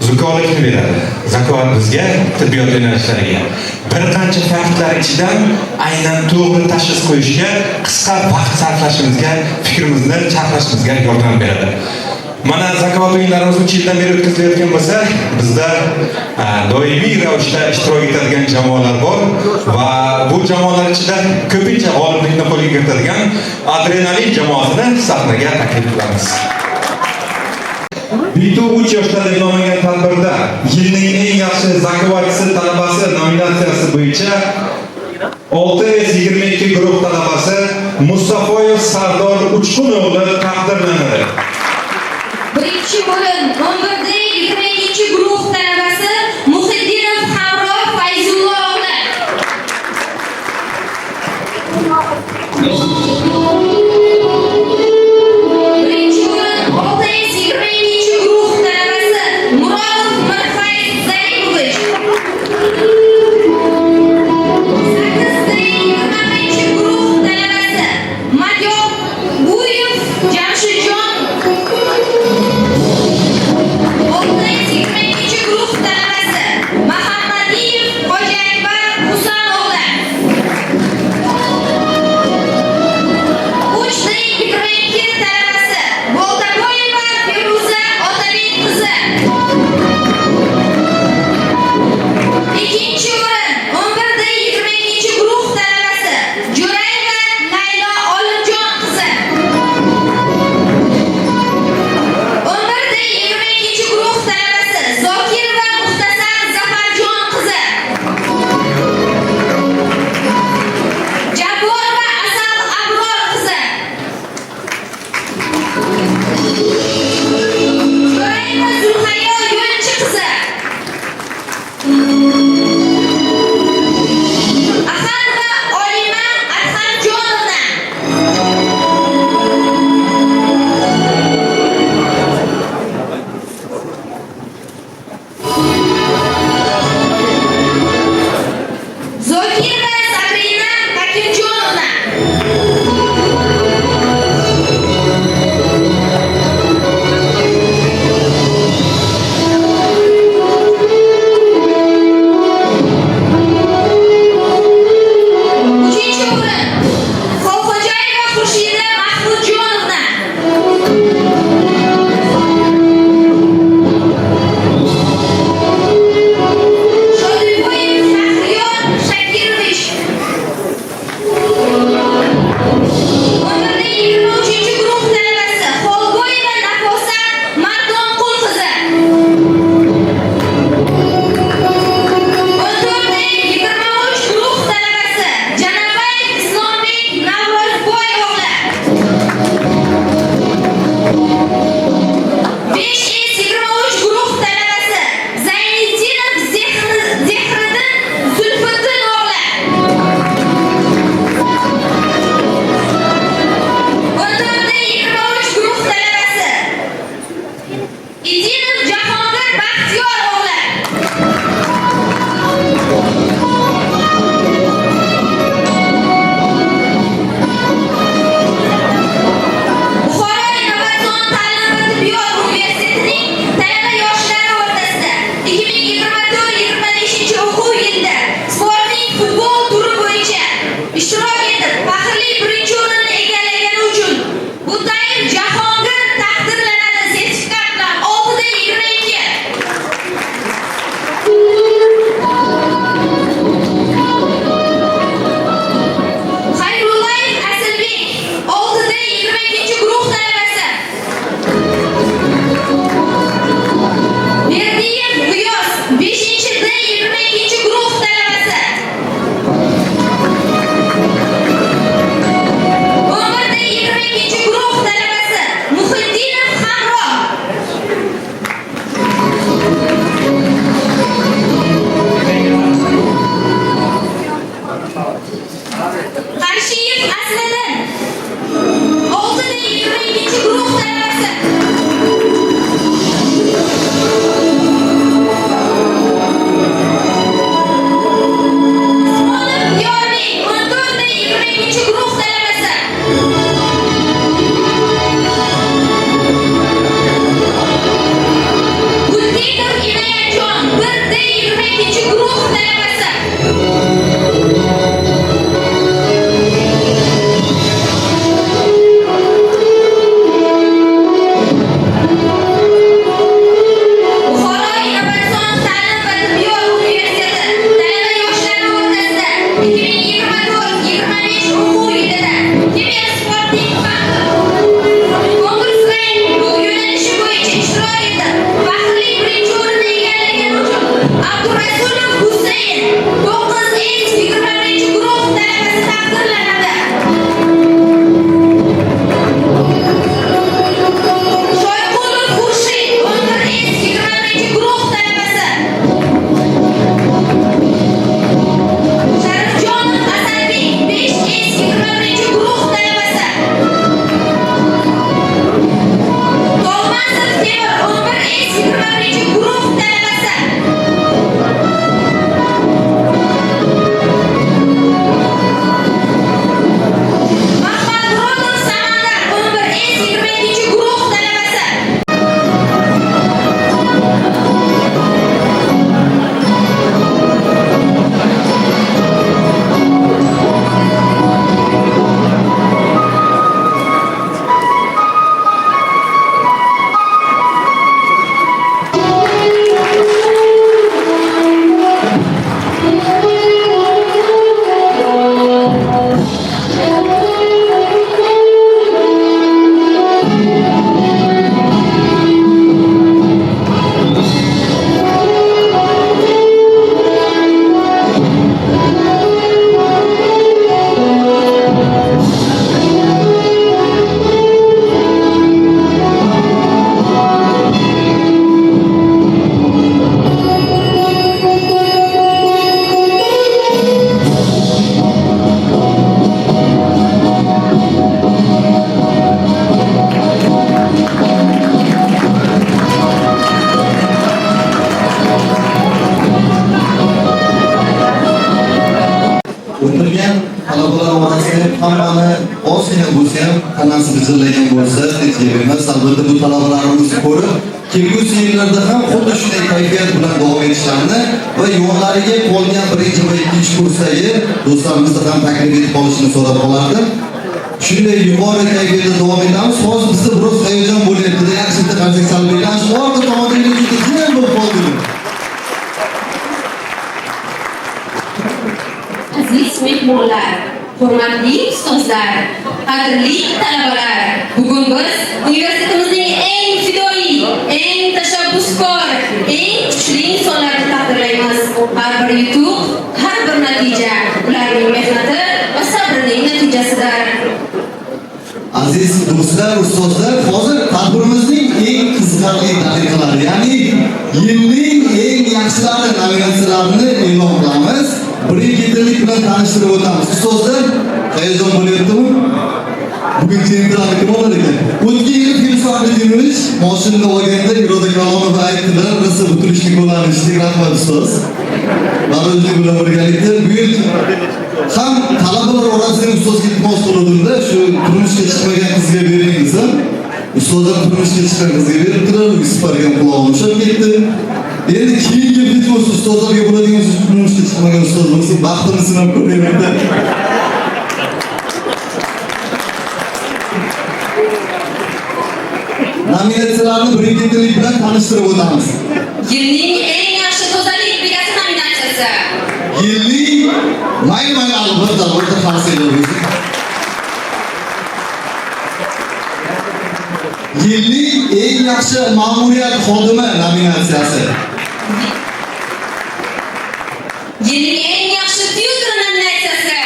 zukorlikni beradi. Zakovat bizga tibbiyot yo'nalishlariga bir qancha faktlar ichidan aynan to'g'ri tashxis qo'yishga qisqa vaqt sarflashimizga, fikrimizni charxlashimizga yordam beradi. Mana zakovat o'yinlarimiz 3 yildan beri o'tkazilayotgan bo'lsa, bizda doimiy ravishda ishtirok etadigan jamoalar bor va bu jamoalar ichida ko'pincha g'oliblikni qo'lga kiritadigan Adrenalin jamoasini sahnaga taklif qilamiz. Bitu 3 yoshda deb nomlangan tadbirda yilning eng yaxshi zakovatchisi talabasi nominatsiyasi bo'yicha 622 guruh talabasi Mustafoyev Sardor Uchqun-o'g'li taqdirlanadi. Birinchi o'rin 11-22 guruh talabasi Muhiddinov Hamroh Fayzullo o'g'li. Birinchi o'rin 622 guruh talabasi Murodov Mirfayz Zaynovich. 8-22 guruh talabasi Madyob Buyev Jamshidjon. 6-22 guruh talabasi Mahammadiyev Hojiakbar Husan o'g'li. 3-22 talabasi Boltaboyeva Feruza Otabek qizi. Ikkinchi o'rin 11-22 guruh talabasi Jo'rayeva Laylo Olimjon qizi. 11-22 guruh talabasi Zokirova Muxtasar Zafarjon qizi. Jabborova Asal Abror qizi. Jo'rayeva Zulhayo Yo'lchi qizi. Axanova Olima Adhamjonovna. Zokirova Sabrina Bakirjonovna. Muhammedin 9X21 guruh talabasi taqdirlanadi. Shoyqulov Xurshid 11X21 guruh talabasi. Sharifjonov Hasanbek 5X21 guruh talabasi. Tolmasov Temur 11X21 guruh talabasi. Mahmadrodov Samandar 11X22 guruh talabasi. O'tirgan talabalar orasida hammani ozgina bo'lsa ham tanasi g'ijirlagan bo'lsa hech gap emas. Albatta bu talabalarimizni ko'rib kelgusi yillarda ham xuddi shunday kayfiyat bilan davom etishlarini va yo'llariga qolgan birinchi va ikkinchi kursdagi do'stlarimizni ham taklif etib qolishini so'rab qolardim. Shunday yuqori kayfiyatda davom etamiz. Hozir bizda biroz hayajon bo'lyapti-da, yaxshi bitta qancha salbiylar. Orqa tomonda juda ham bo'lib qoldi. Aziz mehmonlar, hurmatli ustozlar, qadrli talabalar, bugun biz universitetimizning eng fidoyi, eng tashabbuskor, eng kuchli insonlarni taqdirlaymiz. Har bir yutuq, har bir natija ularning mehnati va sabrining natijasidir. Aziz do'stlar, ustozlar, hozir tadbirimizning eng qiziqarli daqiqalari, ya'ni yilning eng yaxshilari nominatsiyalarini e'lon qilamiz. Birinchilik bilan tanishtirib o'tamiz. Ustozlar, hayajon bo'lyaptimi? Bugun chempionlar kim olar ekan? O'tgan yil film sohibimiz moshinani olganda Iroda Kalonova aytdilar, rosa bitirishlik bo'lanishdi. Rahmat ustoz. Barojlik bilan birgalikda bu yil ham talabalar orasida ustozga iltimos qiluvdim-da, shu turmushga chiqmagan qizga bering desam, ustozlar turmushga chiqqan qizga beribdilar, ispargan qulog'im ushlab ketdi. Endi keyingi bitmos ustozlarga bo'ladigan turmushga chiqmagan ustoz bo'lsa, baxtini sinab ko'rayapti. Nominatsiyalarni birinchilik bilan tanishtirib o'tamiz. Yilning eng yaxshi tozalik brigasi nominatsiyasi. Yilning mayli albatta xavfsizlik. Yilning eng yaxshi ma'muriyat xodimi nominatsiyasi. Yilning eng yaxshi tyutor nominatsiyasi.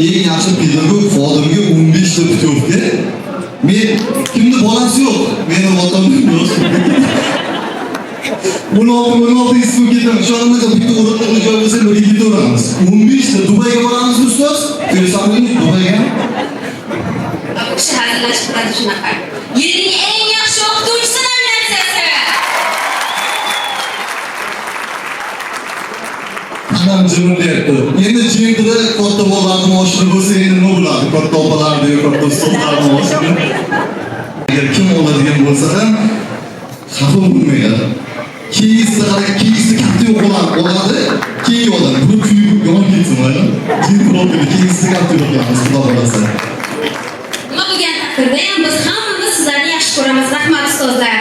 Eng yaxshi pedagog xodimga 15 ta putyovka. Men kimni bolasi yo'q, meni otamning yo'q. 16 ism ketaman. Shu anda bitta o'rindiqni joy bo'lsa, bir yigit o'ramiz. 15 ta Dubayga boramiz ustoz. Ko'rsatamiz Dubayga. Kishi hazillashib turadi shunaqa. Yilning eng yaxshi o'qituvchisi nominatsiyasi. Qanday jimlayapti. Endi jimda katta bolalarning oshini bo'lsa, endi nima bo'ladi? Katta opalarni, katta ustozlarning oshini. Agar kim oladigan bo'lsa ham xafa bo'lmaydi. Keyisi katta o'g'lan oladi, keyin oladi. Bu kuyib yonib ketsin mana. Keyisi katta o'g'lan xudo xolasa. Nima bo'lgan taqdirda ham biz hammamiz sizlarni yaxshi ko'ramiz. Rahmat ustozlar.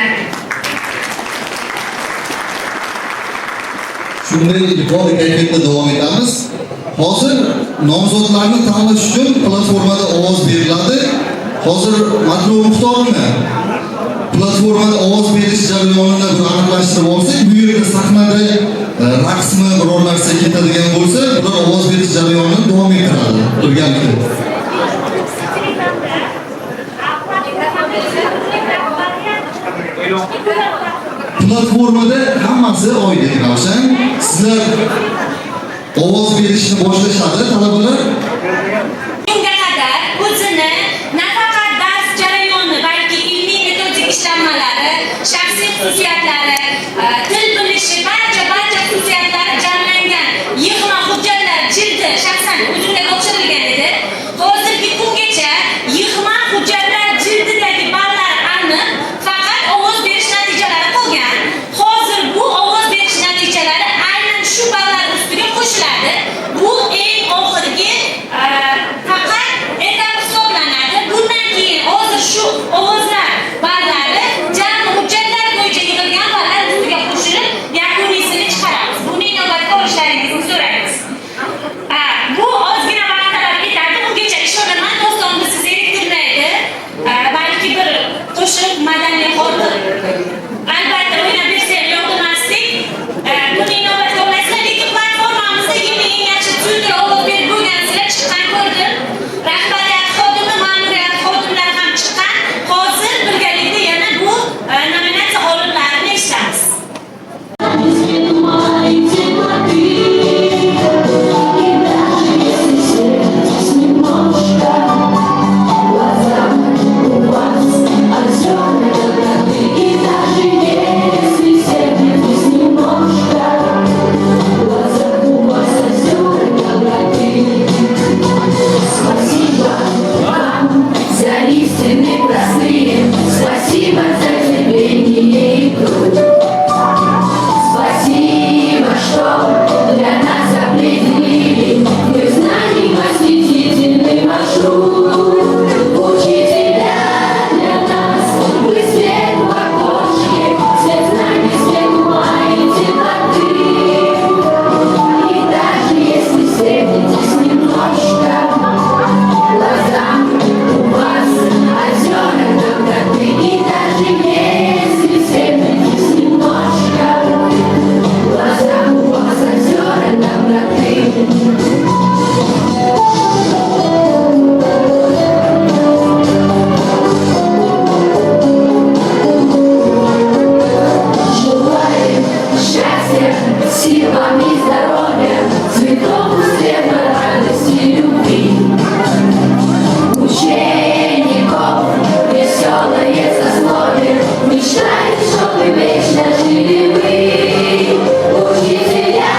Shunday yuqori kayfiyatda davom etamiz. Hozir nomzodlarni tanlash uchun platformada ovoz beriladi. Hozir matlub muxtorini platformada ovoz berish jarayonini bir aniqlashtirib olsak, bu yerda sahnada raqsmi biror narsa ketadigan bo'lsa, bular ovoz berish jarayonini davom ettiradi birgalikda. Platformada hammasi oydin ravshan. Sizlar ovoz berishni boshlashadi talabalar. Bunga qadar o'zini nafaqat dars jarayoni, balki ilmiy metodik ishlanmalari, shaxsiy xususiyatlari, til bilishi, barcha xususiyatlari jamlangan yig'ma hujjatlar jildi shaxsan o'zimga topshirilgan edi. Hozirgi kungacha yig'ma hujjatlar jildidagi ballar aniq, faqat ovoz berish natijalari qolgan. Hozir bu ovoz berish natijalari aynan shu ballar ustiga qo'shiladi. Bu eng oxirgi faqat etap hisoblanadi. Bundan keyin hozir shu ovozlar ballari jami hujjatlar bo'yicha yig'ilgan ballar ustiga qo'shilib yakuniysini chiqaramiz. Buni inobatga olishlaringizni so'raymiz. Bu ozgina vaqt talab etadi. Ungacha ishonaman dostonda siz zeriktirmaydi. Balki bir qo'shiq madaniy xotir albatta o'ynab bersak yoqmaslik. Buni inobatga olasizlar. Lekin platformamizda eng yaxshi tuzda ovoz berib bo'lgansizlar chiqqan ko'rdim. Rahbariyat xodimi, ma'muriyat xodimlari ham chiqqan. Hozir birgalikda yana bu nominatsiya g'oliblarini eshitamiz. Спасибо за терпение и труд. Спасибо, что для нас определили мы знаний восхитительный маршрут. Учителя для нас, вы свет в окошке, свет знаний, свет ума и темноты. И даже если встретитесь немножко, глазам у вас озера доброты. И даже если встретитесь немножко, глазам у вас озера доброты. Желаем счастья, сил вам и здоровья, цветов успеха, радости и любви. Учеников веселое сословие, мечтает, чтобы вечно жили вы. Учителя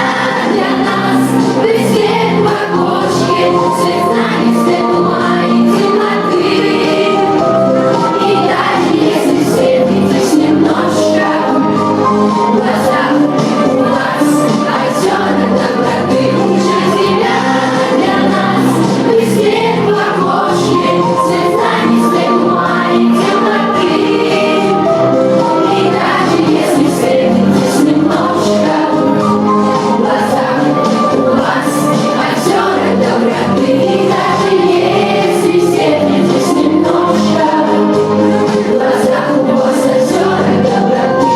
для нас, вы свет в окошке, свет знаний, свет ума и темноты. И даже если встретитесь немножко, глаза у вас озера доброты. Учителя для нас, вы свет в окошке, свет знаний, свет ума и темноты. И даже если встретитесь немножко, глаза у вас озера доброты. И даже если встретитесь немножко, глаза у вас озера доброты.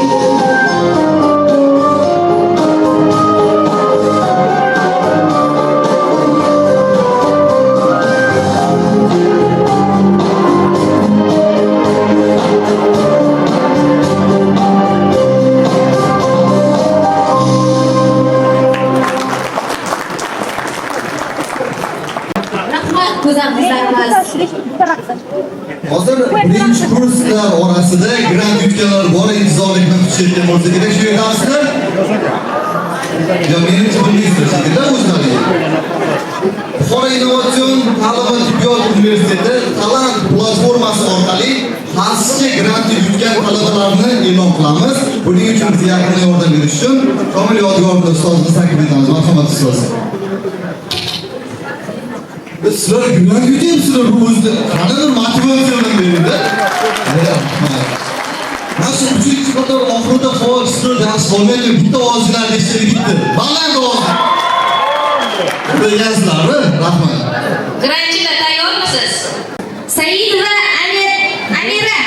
Rahmat go'zal qizlarimiz. Hozir birinchi kurslar orasida grant yutganlar bor, intizorlikni kuchaytirgan bo'lsa kerak, shu yerdasizlar. Ya menimcha bilmaysizlar shekilli o'zlaringiz. Buxoro innovatsion ta'lim va tibbiyot universiteti talant platformasi orqali xasischa grant yutgan talabalarni e'lon qilamiz. Buning uchun bizga yaqin yordam berish uchun Komil Yodgorov ustozimizni taklif etamiz. Marhamat ustoz. Sizlar grant yutyapsizlar bu o'zida. Qanday motivatsiya bilan beringda. Nasıl üçüncü kadar oxirida faol ishtirok dars qolmaydi, bitta ovozlarni eshitib ketdi. Baland ovoz. Bilgansizlarmi? Rahmat. Grantchilar tayyormisiz? Saidova Amira.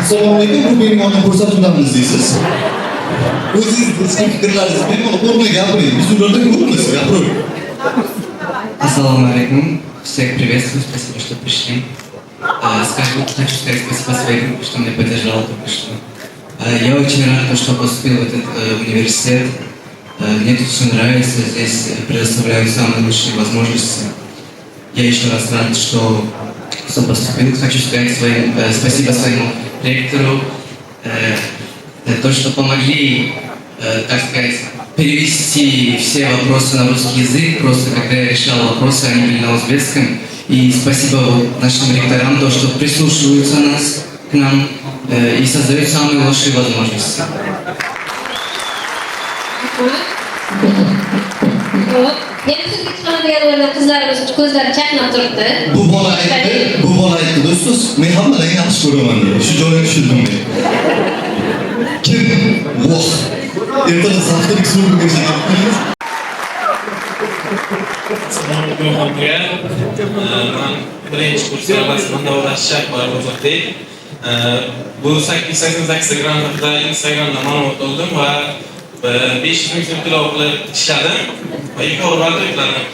Assalomu alaykum, bu mening onam ko'rsatuvlarni izlaysiz. O'zingiz sizning fikrlaringiz bilan o'rniga gapiring. Biz ularda ko'ramiz, gapiring. Ассаламу алейкум. Всех приветствую, спасибо, что пришли. Скажу, хочу сказать спасибо своим, что меня поддержал только что. Я очень рад, что поступил в этот университет. Мне тут все нравится, здесь предоставляют самые лучшие возможности. Я еще раз рад, что поступил. Хочу сказать спасибо своему ректору за то, что помогли, так сказать, перевести все вопросы на русский язык. Просто когда я решал вопросы, они были на узбекском. И спасибо нашим ректорам, то, что прислушиваются к нам и создают самые лучшие возможности. Bu bola aytdi do'stsiz, men hammalarni yaxshi ko'raman dedi. Shu joyga tushirdim men. Kim? Voh. Ertaga haftalik so'rga Assalomu alaykum. Men birinchi kurs talabasimanda Shayx Bozordek. Bu 888 grant haqida Instagramda ma'lumot oldim va 500 ming so'm to'lov qilib ishladim va yuqori ball to'pladim.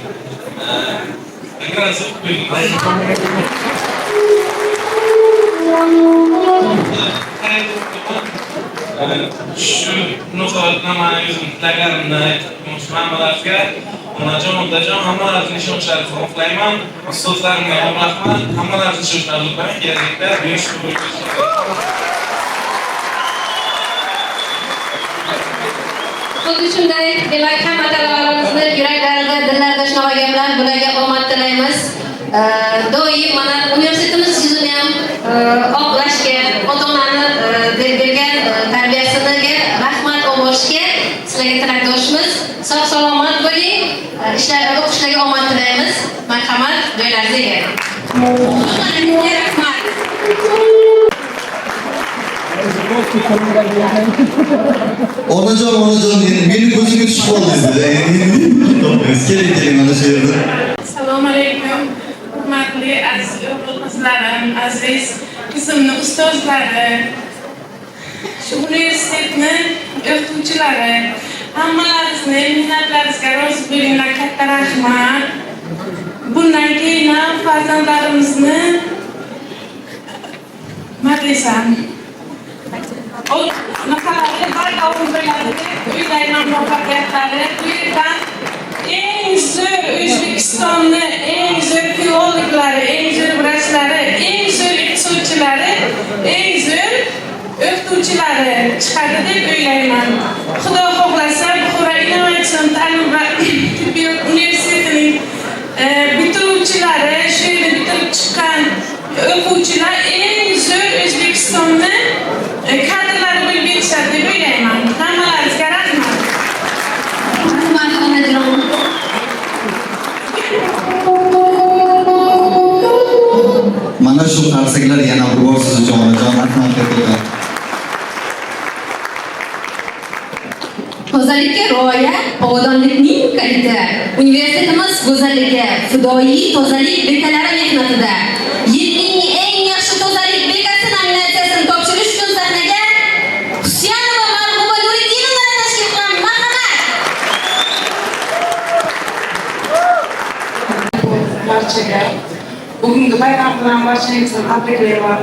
Shu munosabatda mani o'zim tilagarimni aytmoqchi hammalarga. Onajon, otajon, hammalaringizni ishonchlaringizni xohlayman. Ustozlarimga ham rahmat. Hammalaringizni ishonchlaringizni xohlayman. Kelajakda buyuk Xuddi shunday, demak, hamma talabalarimizni yuraklarida, dillarida shunaqa gaplar, bularga omad tilaymiz. Doim mana universitetimiz yuzini ham oqlashga, ota-onani bergan tarbiyasiga rahmat olishga sizlarga tilakdoshmiz. Sog' salomat bo'ling. O'qishlarga omad tilaymiz. Marhamat, joylaringizga egalik. Rahmat. Onajon, meni ko'zimga tushib qoldingiz dedi. Keling, mana shu yerda. Assalomu alaykum. Hurmatli aziz o'qituvchilarim, aziz qizimni ustozlari, shu universitetni o'qituvchilari, hammalaringizni mehnatlaringizga rozi bo'linglar, katta rahmat. Bundan keyin ham farzandlarimizni madresam mahallalada bardavom bo'ladi deb o'ylayman. Muvaffaqiyatlari bu yerdan eng zo'r O'zbekistonni eng zo'r filologlari, eng zo'r vrachlari, eng zo'r iqtisodchilari, eng zo'r o'qituvchilari chiqadi deb o'ylayman. Xudo xohlasa Buxoro innovatsion ta'lim va tibbiyot universitetining bitiruvchilari, shu yerda bitirib chiqqan o'quvchilar eng zo'r O'zbekistonni kadrlari bo'lib yetishadi deb o'ylayman. Hammalaringizga rahmat. Mana shu qarsaklar yana bir bor siz uchun onajon rahmat aytaman. Go'zallikka rioya, obodonlikning kaliti. Universitetimiz go'zalligi, fidoyi tozalik bekalari mehnatida yilning eng yaxshi tozalik bekasi nominatsiyasini topshirish uchun sahnaga Husanova Marg'uba Nuridinovani tashkil qilgan. Marhamat. Barchaga bugungi bayram bilan barchangizni tabriklayman.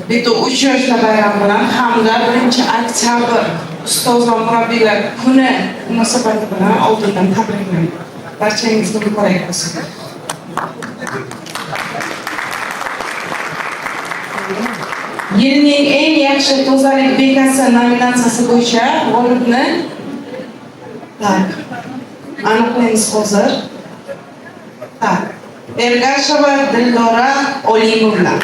Bitta 3 yoshli bayram bilan hamda 1-oktyabr ustoz va murabbiylar kuni munosabati bilan oldindan tabriklayman. Barchangizni muborak bo'lsin. Yilning eng yaxshi tozalik bekasi nominatsiyasi bo'yicha g'olibni aniqlaymiz hozir. Ergasheva Dildora Olimovna,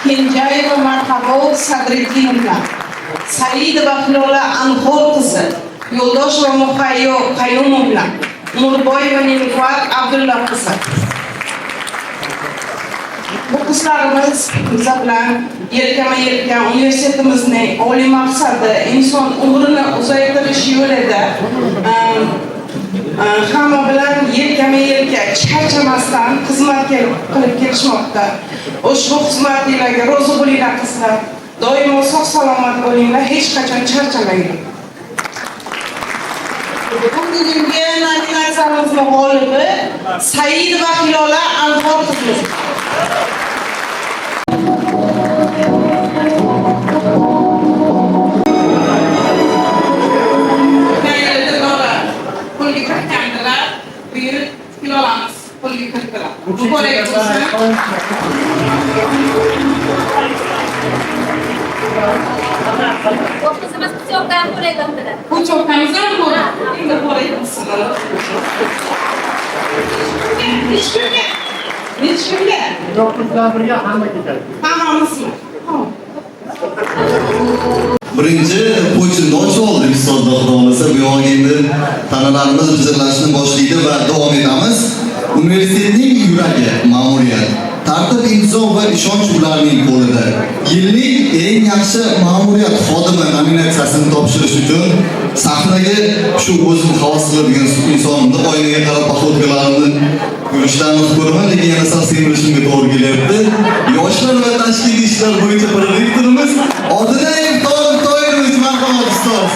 Kenjayeva Marhabo Sadriddinovna, Saidova Hilola Anhor qizi, Yo'ldosheva Muhayyo Qayumovna, Umurboyeva Nilufar Abdulla qizi. Bu qizlarimiz biza bilan yelkama-yelka universitetimizning oliy maqsadi inson umrini uzaytirish yo'lida hamma bilan yelkama-yelka charchamasdan xizmatga qilib kelishmoqda. Ushbu xizmatinglarga rozi bo'linglar qizlar. Doimo sog'-salomat bo'linglar, hech qachon charchamanglar. Bugungi nominatsiyamizning g'olibi Saidova Hilola Anhor qizimiz. Qo'lga kiritgandilar. Bu yil Hilolamiz qo'lga kiritdilar. Bu ko'rak O'qituvchimiz putyovkadan qo'lga kiritdilar. Putyovkamizdan ko'ra endi qo'raymiz. Necha kunga? Doktorlar birga hamma ketadi. Hammamizmi? Birinchi po'chindoch oldik ustozlar xudo xolasa. Bu yoq endi tanalarimiz hijrlashni boshlaydi va davom etamiz. Universitetning yuragi ma'muriyat. Tartib, intizom va ishonch ularning qo'lida. Yilning eng yaxshi ma'muriyat xodimi nominatsiyasini topshirish uchun sahnaga shu o'zim havas qiladigan insonimni oynaga qarab paxotkalarimni ko'rishlarini ko'raman, lekin yana sal semirishimga to'g'ri kelyapti. Yoshlar va tashkiliy ishlar bo'yicha prorektorimiz Odinayev Toyir marhamat ustoz.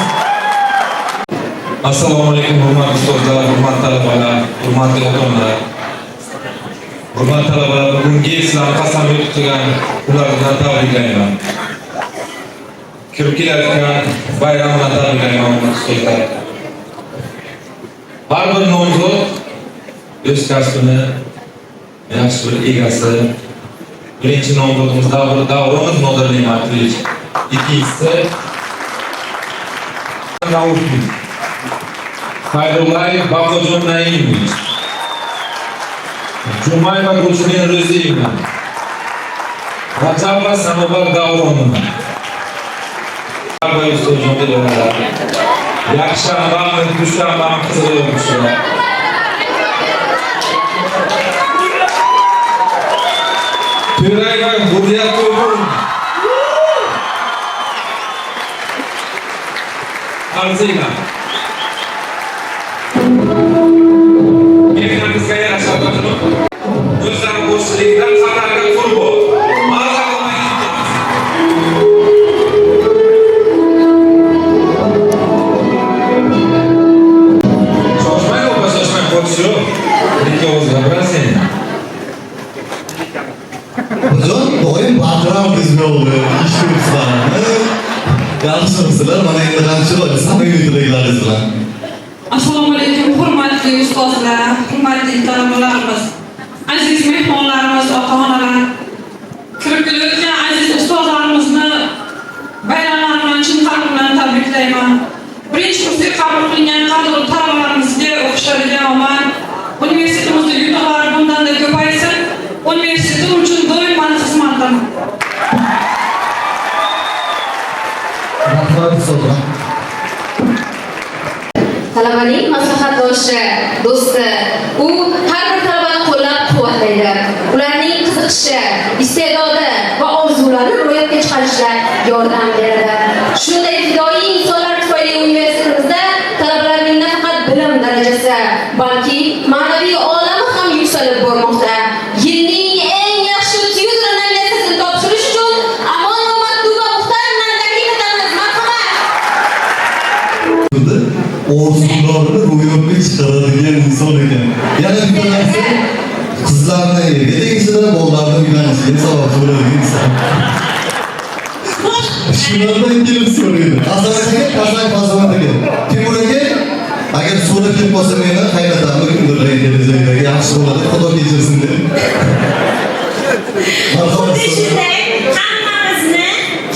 Assalomu alaykum hurmatli ustozlar, hurmatli talabalar, hurmatli ota-onalar. Hurmatli talabalar, bugungi sizlarni qasamyod qilgan ulardan tabriklayman. Kirib kelayotgan bayramdan tabriklayman ustozlar. Har bir nomzod o'z kasbini yaxshi bir egasi. Birinchi nomzodimiz Davrimiz Nodir Ne'matovich, ikkinchisi Naushnik, Xayrullayev Baqojon Naimович, Jumayeva Gulshin Ro'ziyeva, Rajabova Sanobar Davronova. Barcha ustozlar, yaxshilarni, dushmanlarni qiziquvchilar. To'rayeva G'uliyatova. Arziylar. Mehnatizga yarasha o'zlari bo'shligidan xatarga qurbon. Shoshmang, shoshmang, qo'shiq. Ikki o'zlar bilan sen. Hocam doim barqaror bizga ish ko'rsatadi. Yaxshimisizlar? Mana endi qancha samimiy tilaklaringiz bilan. Assalomu alaykum hurmatli ustozlar, hurmatli talabalarimiz, aziz mehmonlarimiz, ota-onalar. Kirib kelayotgan aziz ustozlarimizni bayramlar bilan chin qalbimdan tabriklayman. Birinchi kursga qabul qilingan qadrli talabalarimizga o'qishlariga omad, universitetimizda yutuqlar bundan-da ko'paysin. Universitet uchun doim xizmatdaman. Rahmat ustozlar. Talabaning maslahatdoshi, do'sti, u har bir talabani qo'llab-quvvatlaydi. Ularning qiziqishi, iste'dodi va orzularini ro'yobga chiqarishga yordam beradi. Shunday fidoyi insonlar tufayli universitetimizda talabalarning nafaqat bilim darajasi, balki ma'naviy olami ham yuksalib bormoqda. Yilning eng yaxshi tyutor nominatsiyasini topshirish uchun Amon Mamatova muhtaramdan taklif etamiz. Marhamat. Orzularni ro'yobga chiqaradigan inson ekan. Yana bir narsa, qizlarni erga tegishidan, bolalarni uylanishiga sabab bo'ladigan inson. Shulardan kelib so'raydi. Qasamxon aka, Timur aka, agar so'rab kelib qolsa meni hayratamni kimdirlar kelajakdagi yaxshi bo'ladi, Xudo kechirsin deb. Marhamat. Hammamizni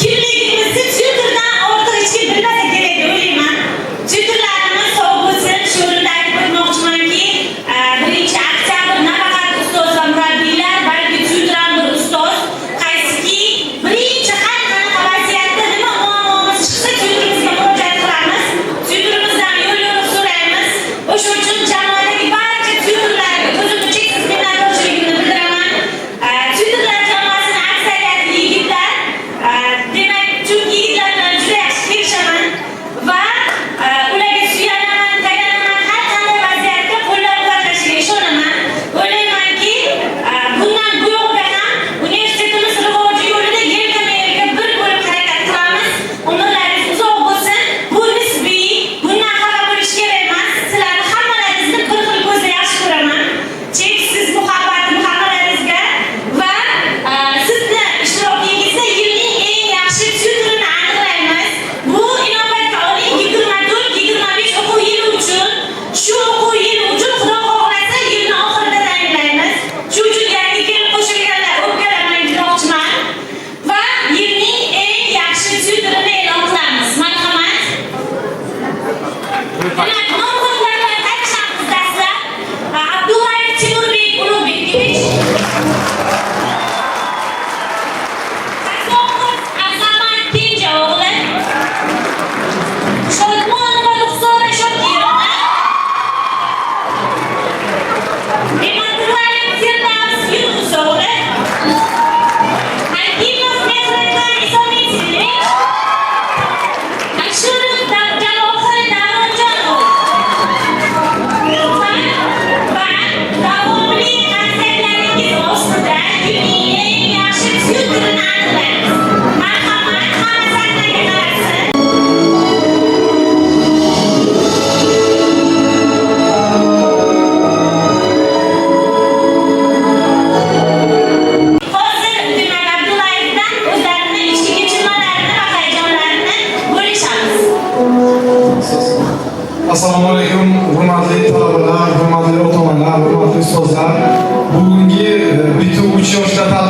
kimligimizni tyutordan ortiqcha bilmasa kerak deb o'ylayman. Tyutorlarimiz sog' bo'lsin, shu o'rinda aytib o'tmoqchimanki, 1-oktyabr nafaqat ustoz va murabbiylar, balki tyutor ham bir ustoz, qaysiki birinchi har qanaqa vaziyatda nima muammomiz chiqsa tyutorimizga murojaat qilamiz. Tyutorimizdan yo'l so'raymiz. O'sha uchun jamoadagi barcha tyutorlarga o'zimni cheksiz minnatdorchiligimni bildiraman. Tyutorlar jamoasi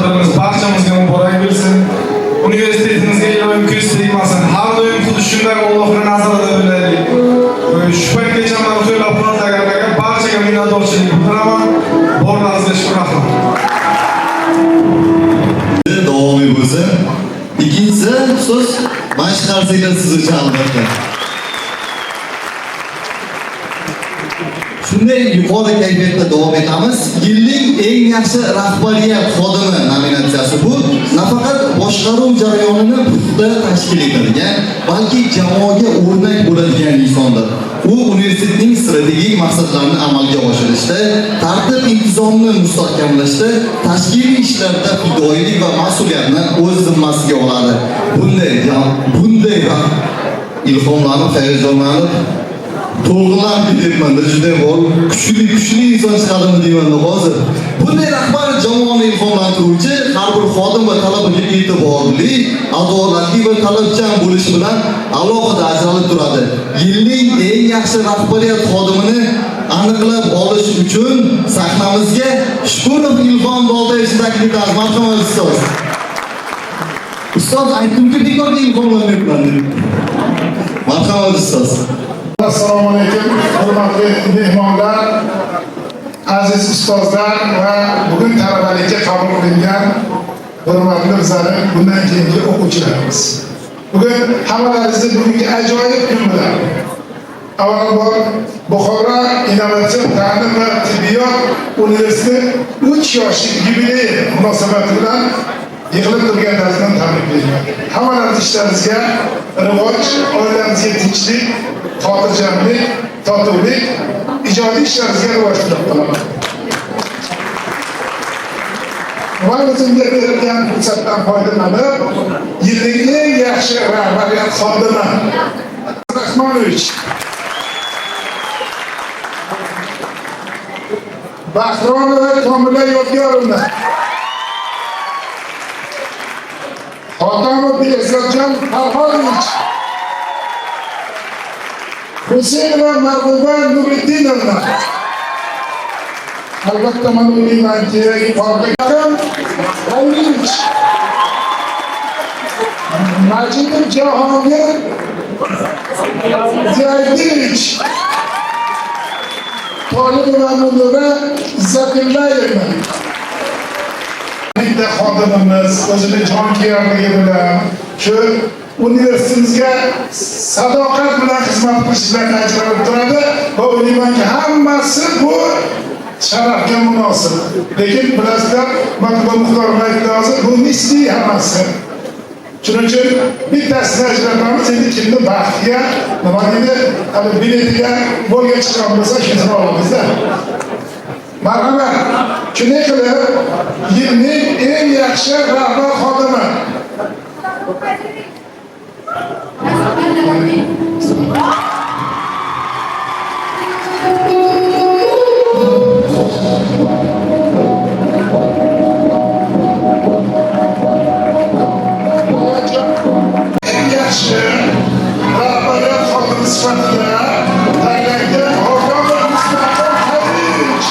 tadbirimiz barchamizga muborak bo'lsin. Universitetimizga iloyim ko'z tegmasin. Har doim xuddi shunday Allohning nazarida bo'laylik. Shu paytgacha mana to'ylab qolganlarga barchaga minnatdorchilik bildiraman. Borlaringizga shukr rahmat. Davomiy bo'lsin. Ikkinchisi so'z mashq qarsiylar siz uchun albatta. Shunday yuqori kayfiyatda davom etamiz. Yilning eng yaxshi rahbariyat xodimi nominatsiyasi bu nafaqat boshqaruv jarayonini puxta tashkil etadigan, balki jamoaga o'rnak bo'ladigan insondir. U universitetning strategik maqsadlarini amalga oshirishda, tartib intizomni mustahkamlashda, tashkiliy ishlarda fidoyilik va mas'uliyatni o'z zimmasiga oladi. Bunday ilhomlanib, hayajonlanib to'lg'inlanib ketyapman. Juda bor kuchli inson chiqadimi deyman hozir. Bunday rahbar jamoani ilhomlantiruvchi, har bir xodim va talabaga e'tiborli, adolatli va talabchan bo'lishi bilan alohida ajralib turadi. Yilning eng yaxshi rahbariyat xodimini aniqlab olish uchun sahnamizga Shukurov Ilhom Boltaevni taklif etamiz. Marhamat ustoz. Ustoz aytdimki bekorga ilhomlanmayapman deb. Marhamat ustoz. Assalomu alaykum, hurmatli mehmonlar, aziz ustozlar va bugun talabalikka qabul qilingan hurmatli bizlarning bundan keyingi o'quvchilarimiz. Bugun hammalaringizni bugungi ajoyib kun bilan avvalambor Buxoro innovatsion ta'lim va tibbiyot universiteti 3 yoshlik yubileyi munosabati bilan yig'ilib turganlaringizni tabriklayman. Hammalaringiz ishlaringizga rivoj, oilangizga tinchlik, xotirjamlik, totuvlik, ijodiy ishlaringizga rivoj tilab qolaman. Va o'zimga berilgan fursatdan foydalanib, yilning eng yaxshi rahbariyat xodimi Rahmonovich Bahronova Komila Yodgorovna, Xotamov Behzodjon Farhonovich, Husaynova Mahbuba Nuritdinovna, albatta mana o'ylaymanki Farqakam G'ayrovich, Majidov Jahongir Zaydovich, Tolibova Munira Izzatullayevna. Bitta xodimimiz o'zini jonkuyarligi bilan shu universitetimizga sadoqat bilan xizmat qilishdan ajralib turadi va o'ylaymanki hammasi bu sharafga munosib. Lekin bilasizlar, matbuot muxtorlar aytdi, bu nisbiy hammasi. Shuning uchun bittasini ajratamiz, endi kimni baxtiga, nima deydi, hali biletiga bo'lga chiqqan bo'lsa, shuni olamizda. Marhamat, shunday qilib, yilning eng yaxshi rahbar xodimi yaxshi rahbariyat xodimi sifatida tayinlangan Xotamov Mustaqil Xayrovich.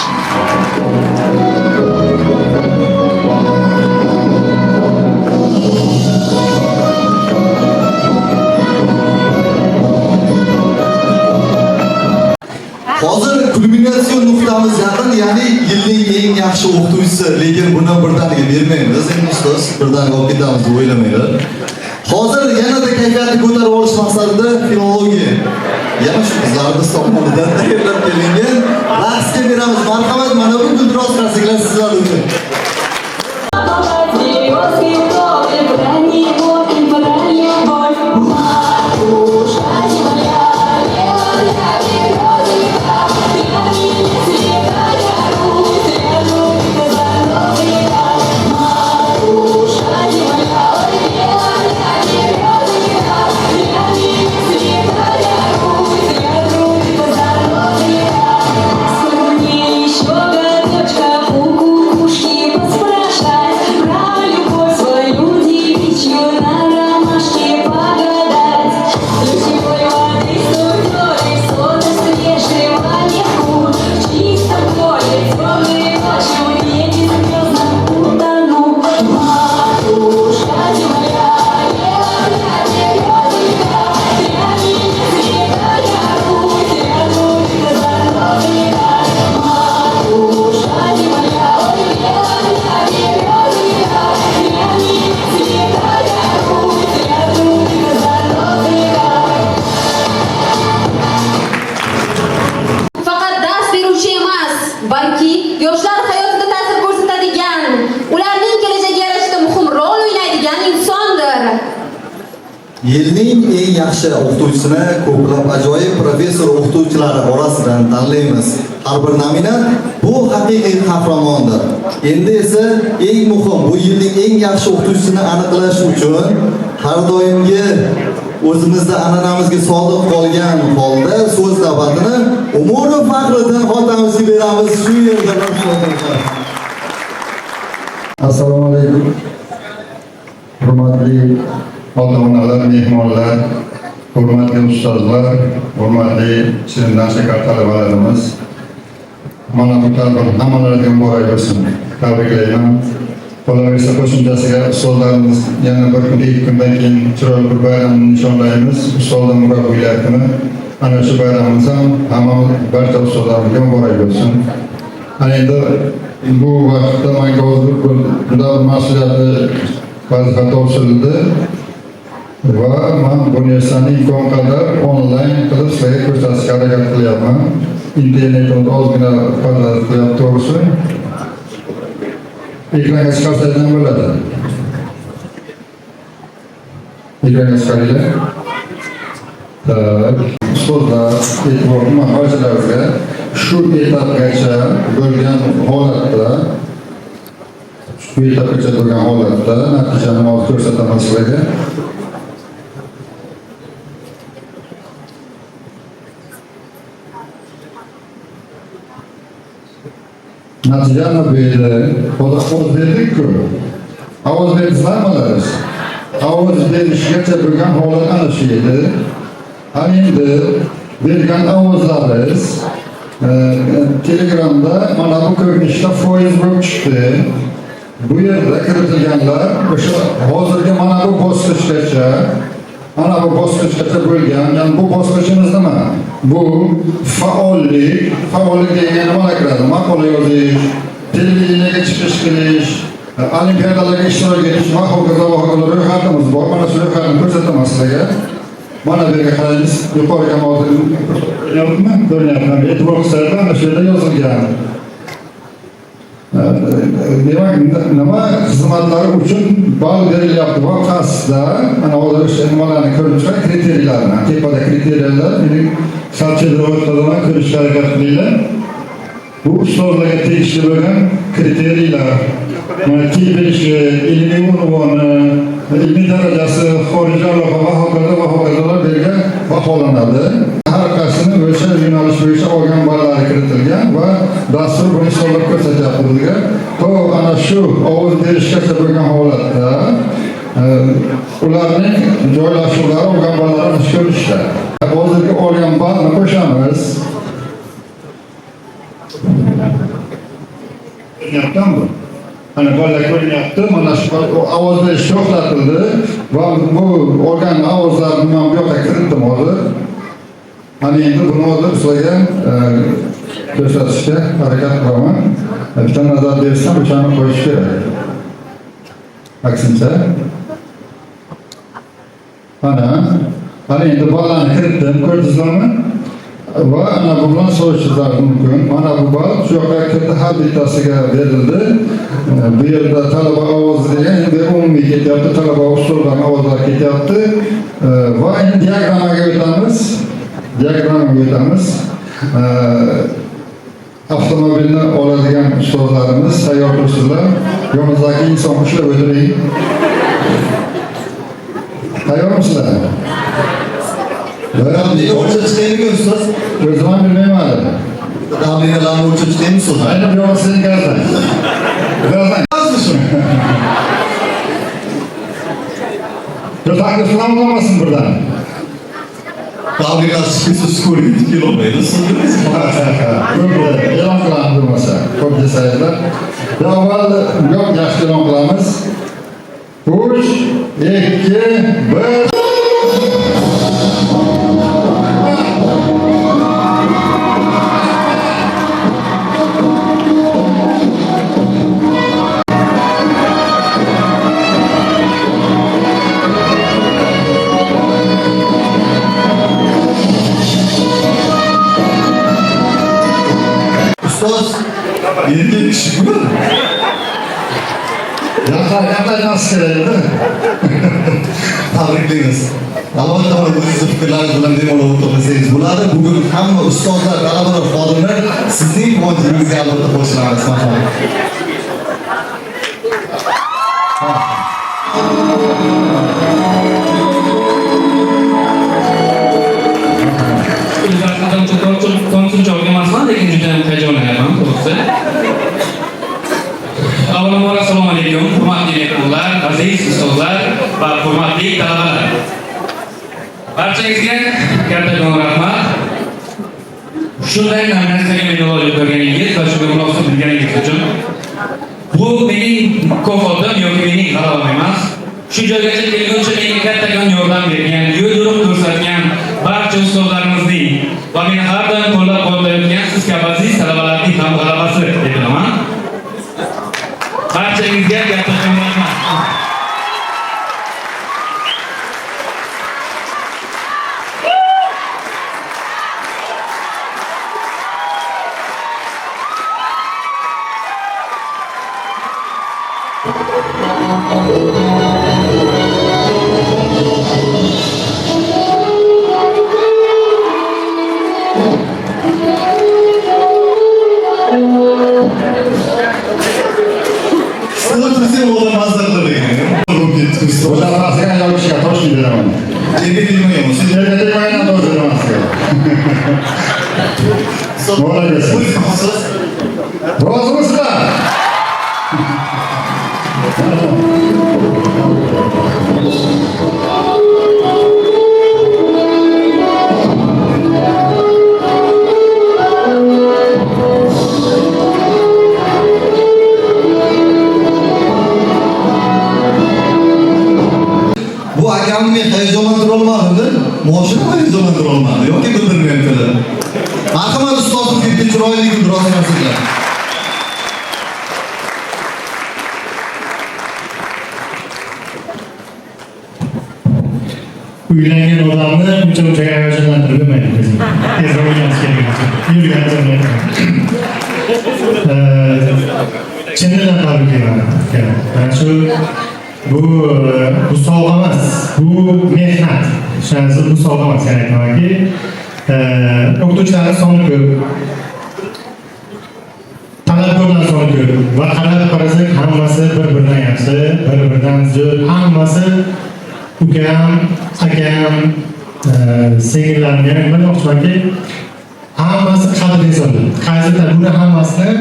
Hozir kulminatsion nuqtamiz yaqin, ya'ni yilning eng yaxshi o'qituvchisi, lekin buni birdaniga bermaymiz. Endi ustoz birdaniga olib ketamiz deb o'ylamanglar. Hozir yanada kayfiyatni ko'tarib olish maqsadida filologiya, yana shu qizlarimiz tomonidan tayyorlab kelingan raqsga beramiz. Marhamat, mana bu guldiroz klasiklar sizlar uchun. Еще горячка у кукушки. Yilning eng yaxshi o'qituvchisini ko'plab ajoyib professor o'qituvchilari orasidan tanlaymiz. Har bir nominant bu haqiqiy qahramondir. Endi esa eng muhim bu yilning eng yaxshi o'qituvchisini aniqlash uchun har doimgi o'zimizda an'anamizga sodiq qolgan holda so'z navbatini Umurov Faxriddin xotamizga beramiz. Shu yerda boshlaymiz. Assalomu alaykum. Hurmatli ota-onalar, mehmonlar, hurmatli ustozlar, hurmatli Shirindan Shakar talabalarimiz. Mana bu tadbir hammalariga muborak bo'lsin. Tabriklayman. Qolaversa qo'shimchasiga ustozlarimiz yana bir kun, ikki kundan keyin chiroyli bir bayramni nishonlaymiz. Ustozlar murabbiylar kuni. Ana shu bayramimiz ham hammamiz barcha ustozlarimizga muborak bo'lsin. Ana endi bu vaqtda menga hozir juda mas'uliyatli vazifa topshirildi va men bu narsani imkon qadar onlayn qilib sizlarga ko'rsatishga harakat qilyapman. Internetimiz ozgina fazolat qilyapti to'g'risi. Ekranga chiqarsak ham bo'ladi. Ekranga chiqaringlar. Ustozlar, e'tiborli barchalarimizga shu etapgacha bo'lgan holatda natijani hozir ko'rsataman sizlarga. Natijani berdi. Ovoz berdik-ku. Ovoz bersizlarmilar? Ovoz berishgacha bo'lgan holat ana shu edi. Ana endi bergan ovozlaringiz Telegramda mana bu ko'rinishda foiz bo'lib chiqdi. Bu yerda kiritilganlar o'sha hozirgi mana bu bosqichgacha bo'lgan, ya'ni bu bosqichimiz nima? Bu faollik degan nima kiradi? Maqola yozish, televideniyega chiqish qilish, olimpiadalarga ishtirok etish va hokazo ro'yxatimiz bor. Mana shu ro'yxatni ko'rsataman sizlarga. Mana bu yerga qaraymiz, yuqoriga hozir ko'ryapman. E'tibor qilsangiz mana shu yerda yozilgan. Demak, nima xizmatlari uchun ball berilyapti va pastda mana hozir o'sha nimalarni ko'rib chiqing, kriteriyalarni. Tepada kriteriyalar, meni sarchilroqdan ko'rishga harakat qilinglar. Bu ustozlarga tegishli bo'lgan kriteriyalar. Til bilishi, ilmiy unvoni, ilmiy darajasi, xorijiy aloqa va hokazolar bergan baholanadi. Har qaysini o'sha yo'nalish bo'yicha olgan ballar kiritilgan va dastur buni hisoblab ko'rsatyapti bizga. To ana shu ovoz berishgacha bo'lgan holatda ularning joylashuvlari olgan ballarini ko'rishdi. Hozirgi olgan ballni qo'shamiz. Yaptimi? Hani ballar ko'rinyapti, mana shu ovoz berish to'xtatildi va bu olgan ovozlarni men bu yoqqa kiritdim hozir. Hani endi buni hozir sizlarga ko'rsatishga harakat qilaman. Bitta nazar bersam, o'shani qo'yish kerak. Aksincha. Ana endi ballarni kiritdim, ko'rdingizlarmi? Va ana bu bilan so'rashingiz mumkin. Mana bu ball shu yoqqa kirdi, har bittasiga berildi. Bu yerda talaba ovozi degan endi umumiy ketyapti, talaba ustozlar ovozlari ketyapti. Va endi diagrammaga o'tamiz. Avtomobilni oladigan ustozlarimiz tayyor tursizlar. Yo'qingizdagi inson ushlab o'tiring. Tayyormisizlar? O'chirishlaymi ustoz? O'zim bilmayman. Dablinalarni o'chirishlaymi ustoz? Aynan bu yo'q sizning gazdan. Bir taklif falan olmasın buradan. Dablinalar sko'rib kelolmaydi. E'lon qilamiz bo'lmasa. Ko'p desangizlar. Avval yaxshi e'lon qilamiz. 3, 2, 1. Ustoz, yerga kishi bu. Yaqinlashmas kerak edi. Tabriklaymiz. Albatta o'zingizni fikrlaringiz bilan bemalol o'tirsangiz bo'ladi. Bugun hamma ustozlar, talabalar, xodimlar sizning quvonchingizga albatta qo'shilamiz. Marhamat. Konsulcha olganmasman, lekin juda ham hayajonlanyapman, to'g'risi. Avvalambor assalomu alaykum, hurmatli mehmonlar, aziz ustozlar va hurmatli talabalar. Barchangizga kattakon rahmat. Shunday nominatsiyaga meni iloji berganingiz va shunga munosib bilganingiz uchun. Bu mening kofotim yoki mening g'alabam emas. Shu joygacha kelguncha menga kattakon yordam bergan, yo'l yo'riq ko'rsatgan barcha ustozlarimizning va meni har doim qo'llab-quvvatlayotgan siz kabi aziz talabalarning ham g'alabasi deb bilaman. Barchangizga kattakon rahmat. Bu akamni hayajonlantira olmadim. Moshina hayajonlantira olmadi. Yoki bildirmayaptilar. Marhamat ustozim ketdi chiroyli biroz narsalar. Uylangan odamni uncha hayajonlantirib bo'lmaydi biz. Tezroq uylanish kerak. Yurgan chindan tabriklayman. Mana shu bu sovg'a emas, bu mehnat. Shunisi bu sovg'a emas, ya'ni aytmoqki, o'qituvchilarning soni ko'p. Talabgorlar soni ko'p va qarab qarasak hammasi bir-biridan yaxshi, bir-biridan zo'r, hammasi ukam, akam, singillarim, ya'ni men aytmoqchimanki, hammasi qadr insonlar. Qaysidir buni hammasini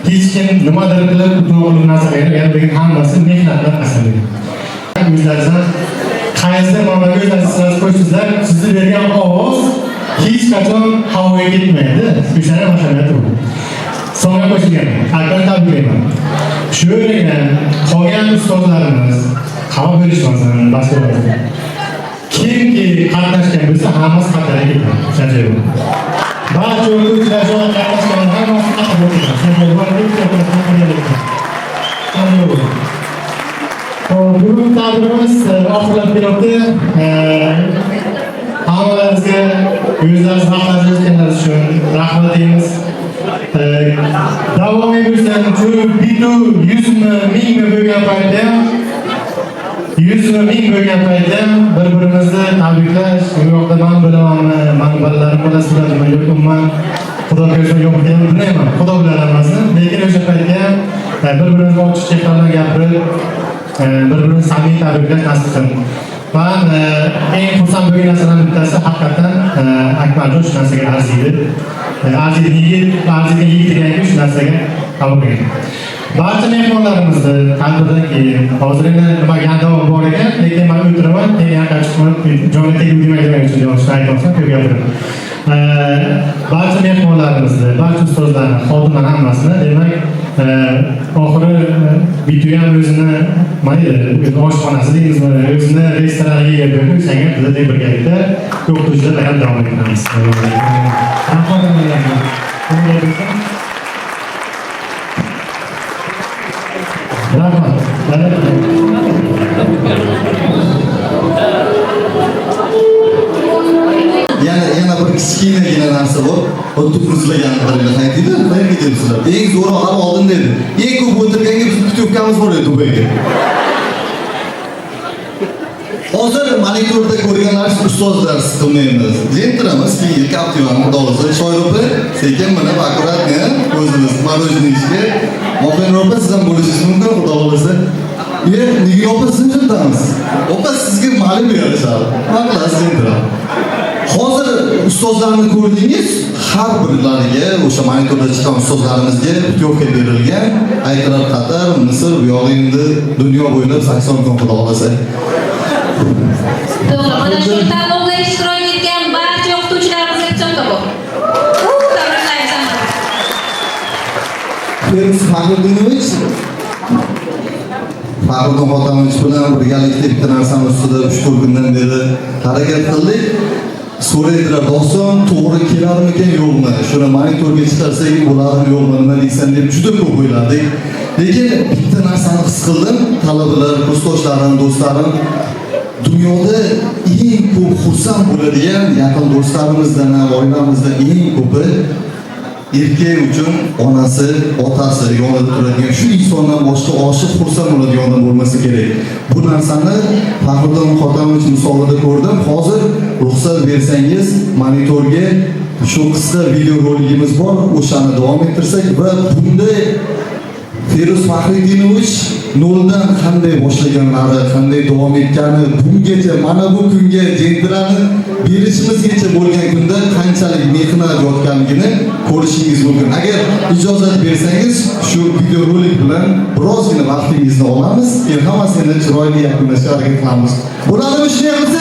hech kim nimadir qilib to'g'ri narsa qiladi, ya'ni hammasi mehnatdan asarlangan. O'zlaringizdan qaysidir ma'noga o'zlaringiz qo'ysizlar, sizni bergan ovoz hech qachon havoga ketmaydi. O'shani ahamiyati bor. Songa qo'shilgan, albatta tabriklayman. Shu o'rinda qolgan ustozlarimiz xabar berishmasin, boshqalar. Kimki qatnashgan bo'lsa, hammasi qatnashgan ketadi. Shunday bo'ladi. Barcha o'quvchilar joy qatnashgan hammasi qatnashgan bo'ladi. Bugun tadbirimiz oxirlab kelyapti. Hammalaringizga o'zlaringiz vaqtlaringiz uchun rahmat deymiz. Davom etsin. Shu bitu 100 ming bo'lgan paytda 100 ming bo'lgan paytda bir-birimizni tabriklash, bu yoqda men bilamanmi, men bolalarim bilasizlarmi, yo'q umuman Xudo ko'rsa yo'q deb bilmayman. Xudo bilan hammasini. Lekin o'sha paytga bir-birimizni ochiq chehralar gapirib, bir-birini samimiy tabriklash nasib qildi. Ben eng xursand bo'lgan narsalardan bittasi haqiqatan Akmaljon shu narsaga arziydi. Arziydi yigitlarga shu narsaga qabul qilgan. Barcha mehmonlarimizni tadbirdan keyin hozir nima davom bor ekan, lekin men o'tiraman, yana chiqib joyga tegib yurmaydigan uchun yoshlar aytmoqsam ko'p gapiraman. Barcha mehmonlarimizni, barcha ustozlarni, xodimlar hammasini, demak, oxiri bitu ham o'zini mayli oshxonasi deymizmi, o'zini restoraniga ega bo'lib, o'shanga biza deb birgalikda o'qituvchilar bilan davom etamiz. Rahmat. Yana bir kichkinagina narsa bor. Xuddi qizlagan qadar aytdi-da, qayerga kelibsizlar? Eng zo'ri hali oldinda edi. Eng ko'p o'tirganga biz bitta putyovkamiz bor edi Dubayga. Hozir monitorda ko'rganlar ustozlar qilmaymiz. Jentiramiz keyin Captiva'ning dolisi shoyropi sekin mana akkuratni o'zimiz marojniyga mo'min ropa siz ham bo'lishingiz mumkin xudo xolasa. Nega opa sizni tutamiz? Opa sizga ma'lum berishadi. Maqlas jentiramiz. Hozir ustozlarni ko'rdingiz, har birlariga o'sha monitorda chiqqan ustozlarimizga putyovka berilgan. Aytilar Qatar, Misr, bu yoq endi dunyo bo'ylab 80 kun xudo xolasa. To'g'ri, mana shu tanlovda ishtirok etgan barcha o'qituvchilarimizga chon to'g'ri. Tabriklayman. Feruz Faxruddinovich Otamovich bilan birgalikda bitta narsani ustida 3-4 kundan beri harakat qildik. So'raydilar, "Doston, to'g'ri kelarmikan, yo'qmi? Shuni monitorga chiqarsak bo'ladimi, yo'qmi? Nima deysan?" deb juda ko'p o'yladik. Lekin bitta narsani his qildim, talabalar, kursdoshlarim, do'stlarim dunyoda eng ko'p xursand bo'ladigan yaqin do'stlarimizdan, oilamizdan eng ko'pi erkak uchun onasi, otasi yonida turadigan shu insondan boshqa oshiq xursand bo'ladigan odam bo'lmasa kerak. Bu narsani Faxriddin Xotamovich misolida ko'rdim. Hozir ruxsat bersangiz monitorga shu qisqa video roligimiz bor, o'shani davom ettirsak va bunda Feruz Faxruddinovich noldan qanday boshlaganlari, qanday davom etgani, bungacha mana bu kunga jentirani berishimizgacha bo'lgan kunda qanchalik mehnat yotganligini ko'rishingiz mumkin. Agar ijozat bersangiz, shu video rolik bilan birozgina vaqtingizni olamiz, keyin hammasini chiroyli yakunlashga harakat qilamiz. Bo'ladimi shunday qilsak?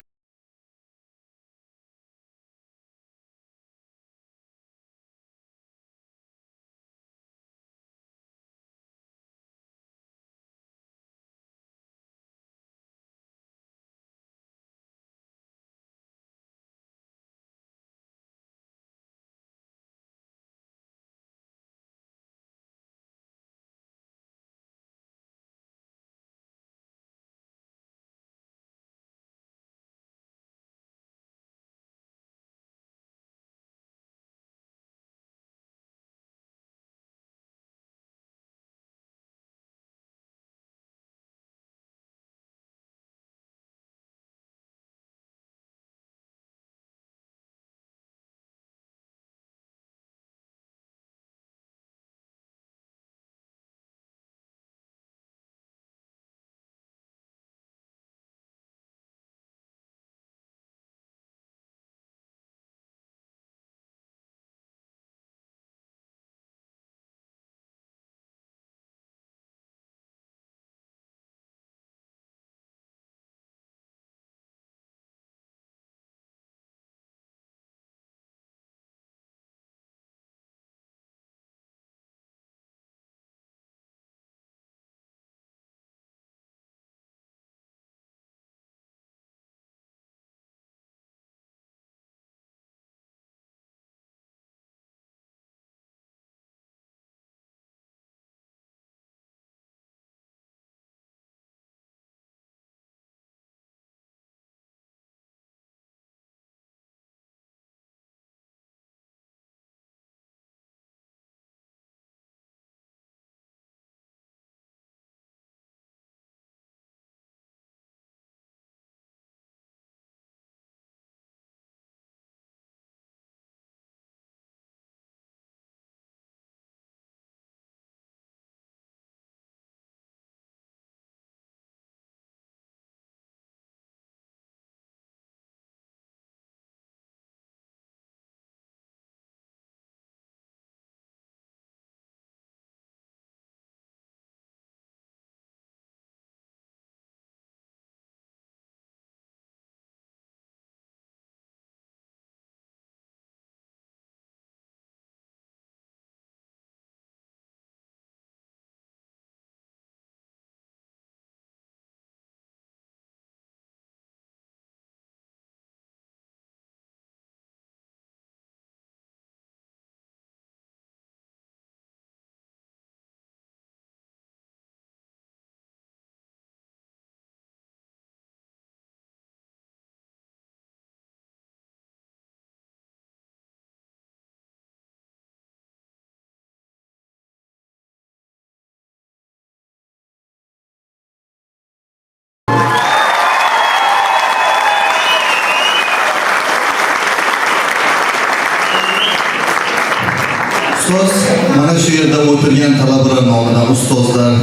ustoz mana shu yerda o'tirgan talabalar nomidan, ustozlar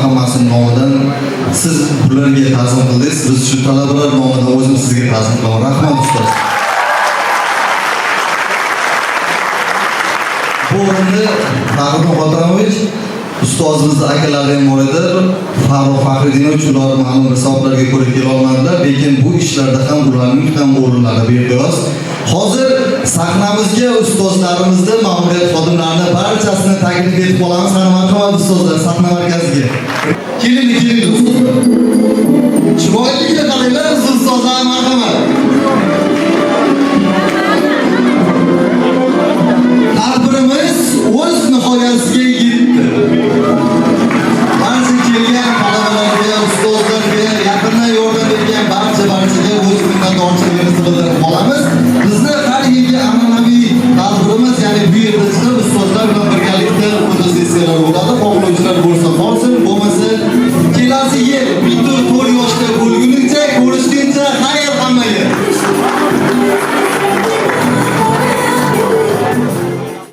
hammasi nomidan siz ularga ta'zim qildingiz. Biz shu talabalar nomidan o'zim sizga ta'zim qilaman. Rahmat ustoz. Bu o'rinda Farruh Xotamovich ustozimizni akalari ham bor edi. Farruh Faxriddinovich ular ma'lum hisoblarga ko'ra kela olmadilar, lekin bu ishlarda ham ularning ham o'rinlari beqiyos. Hozir sahnamizga ustozlarimizni, ma'muriyat xodimlarini barchasini taklif etib qolamiz. Marhamat ustozlar, sahna markaziga. Keling ustozlar. Chiroyliga qaranglar, ustozlar, marhamat. Tadbirimiz o'z nihoyasiga yetdi. Barcha kelgan talabalarga, ustozlarga, yaqindan yordam bergan barchaga o'z minnatdorchiligimizni bildirib qolamiz. Bizni har yilgi an'anaviy tadbirimiz, ya'ni bu yerda chiqib ustozlar bilan birgalikda fotosessiyalar bo'ladi. Xohlovchilar bo'lsa qolsin, bo'lmasa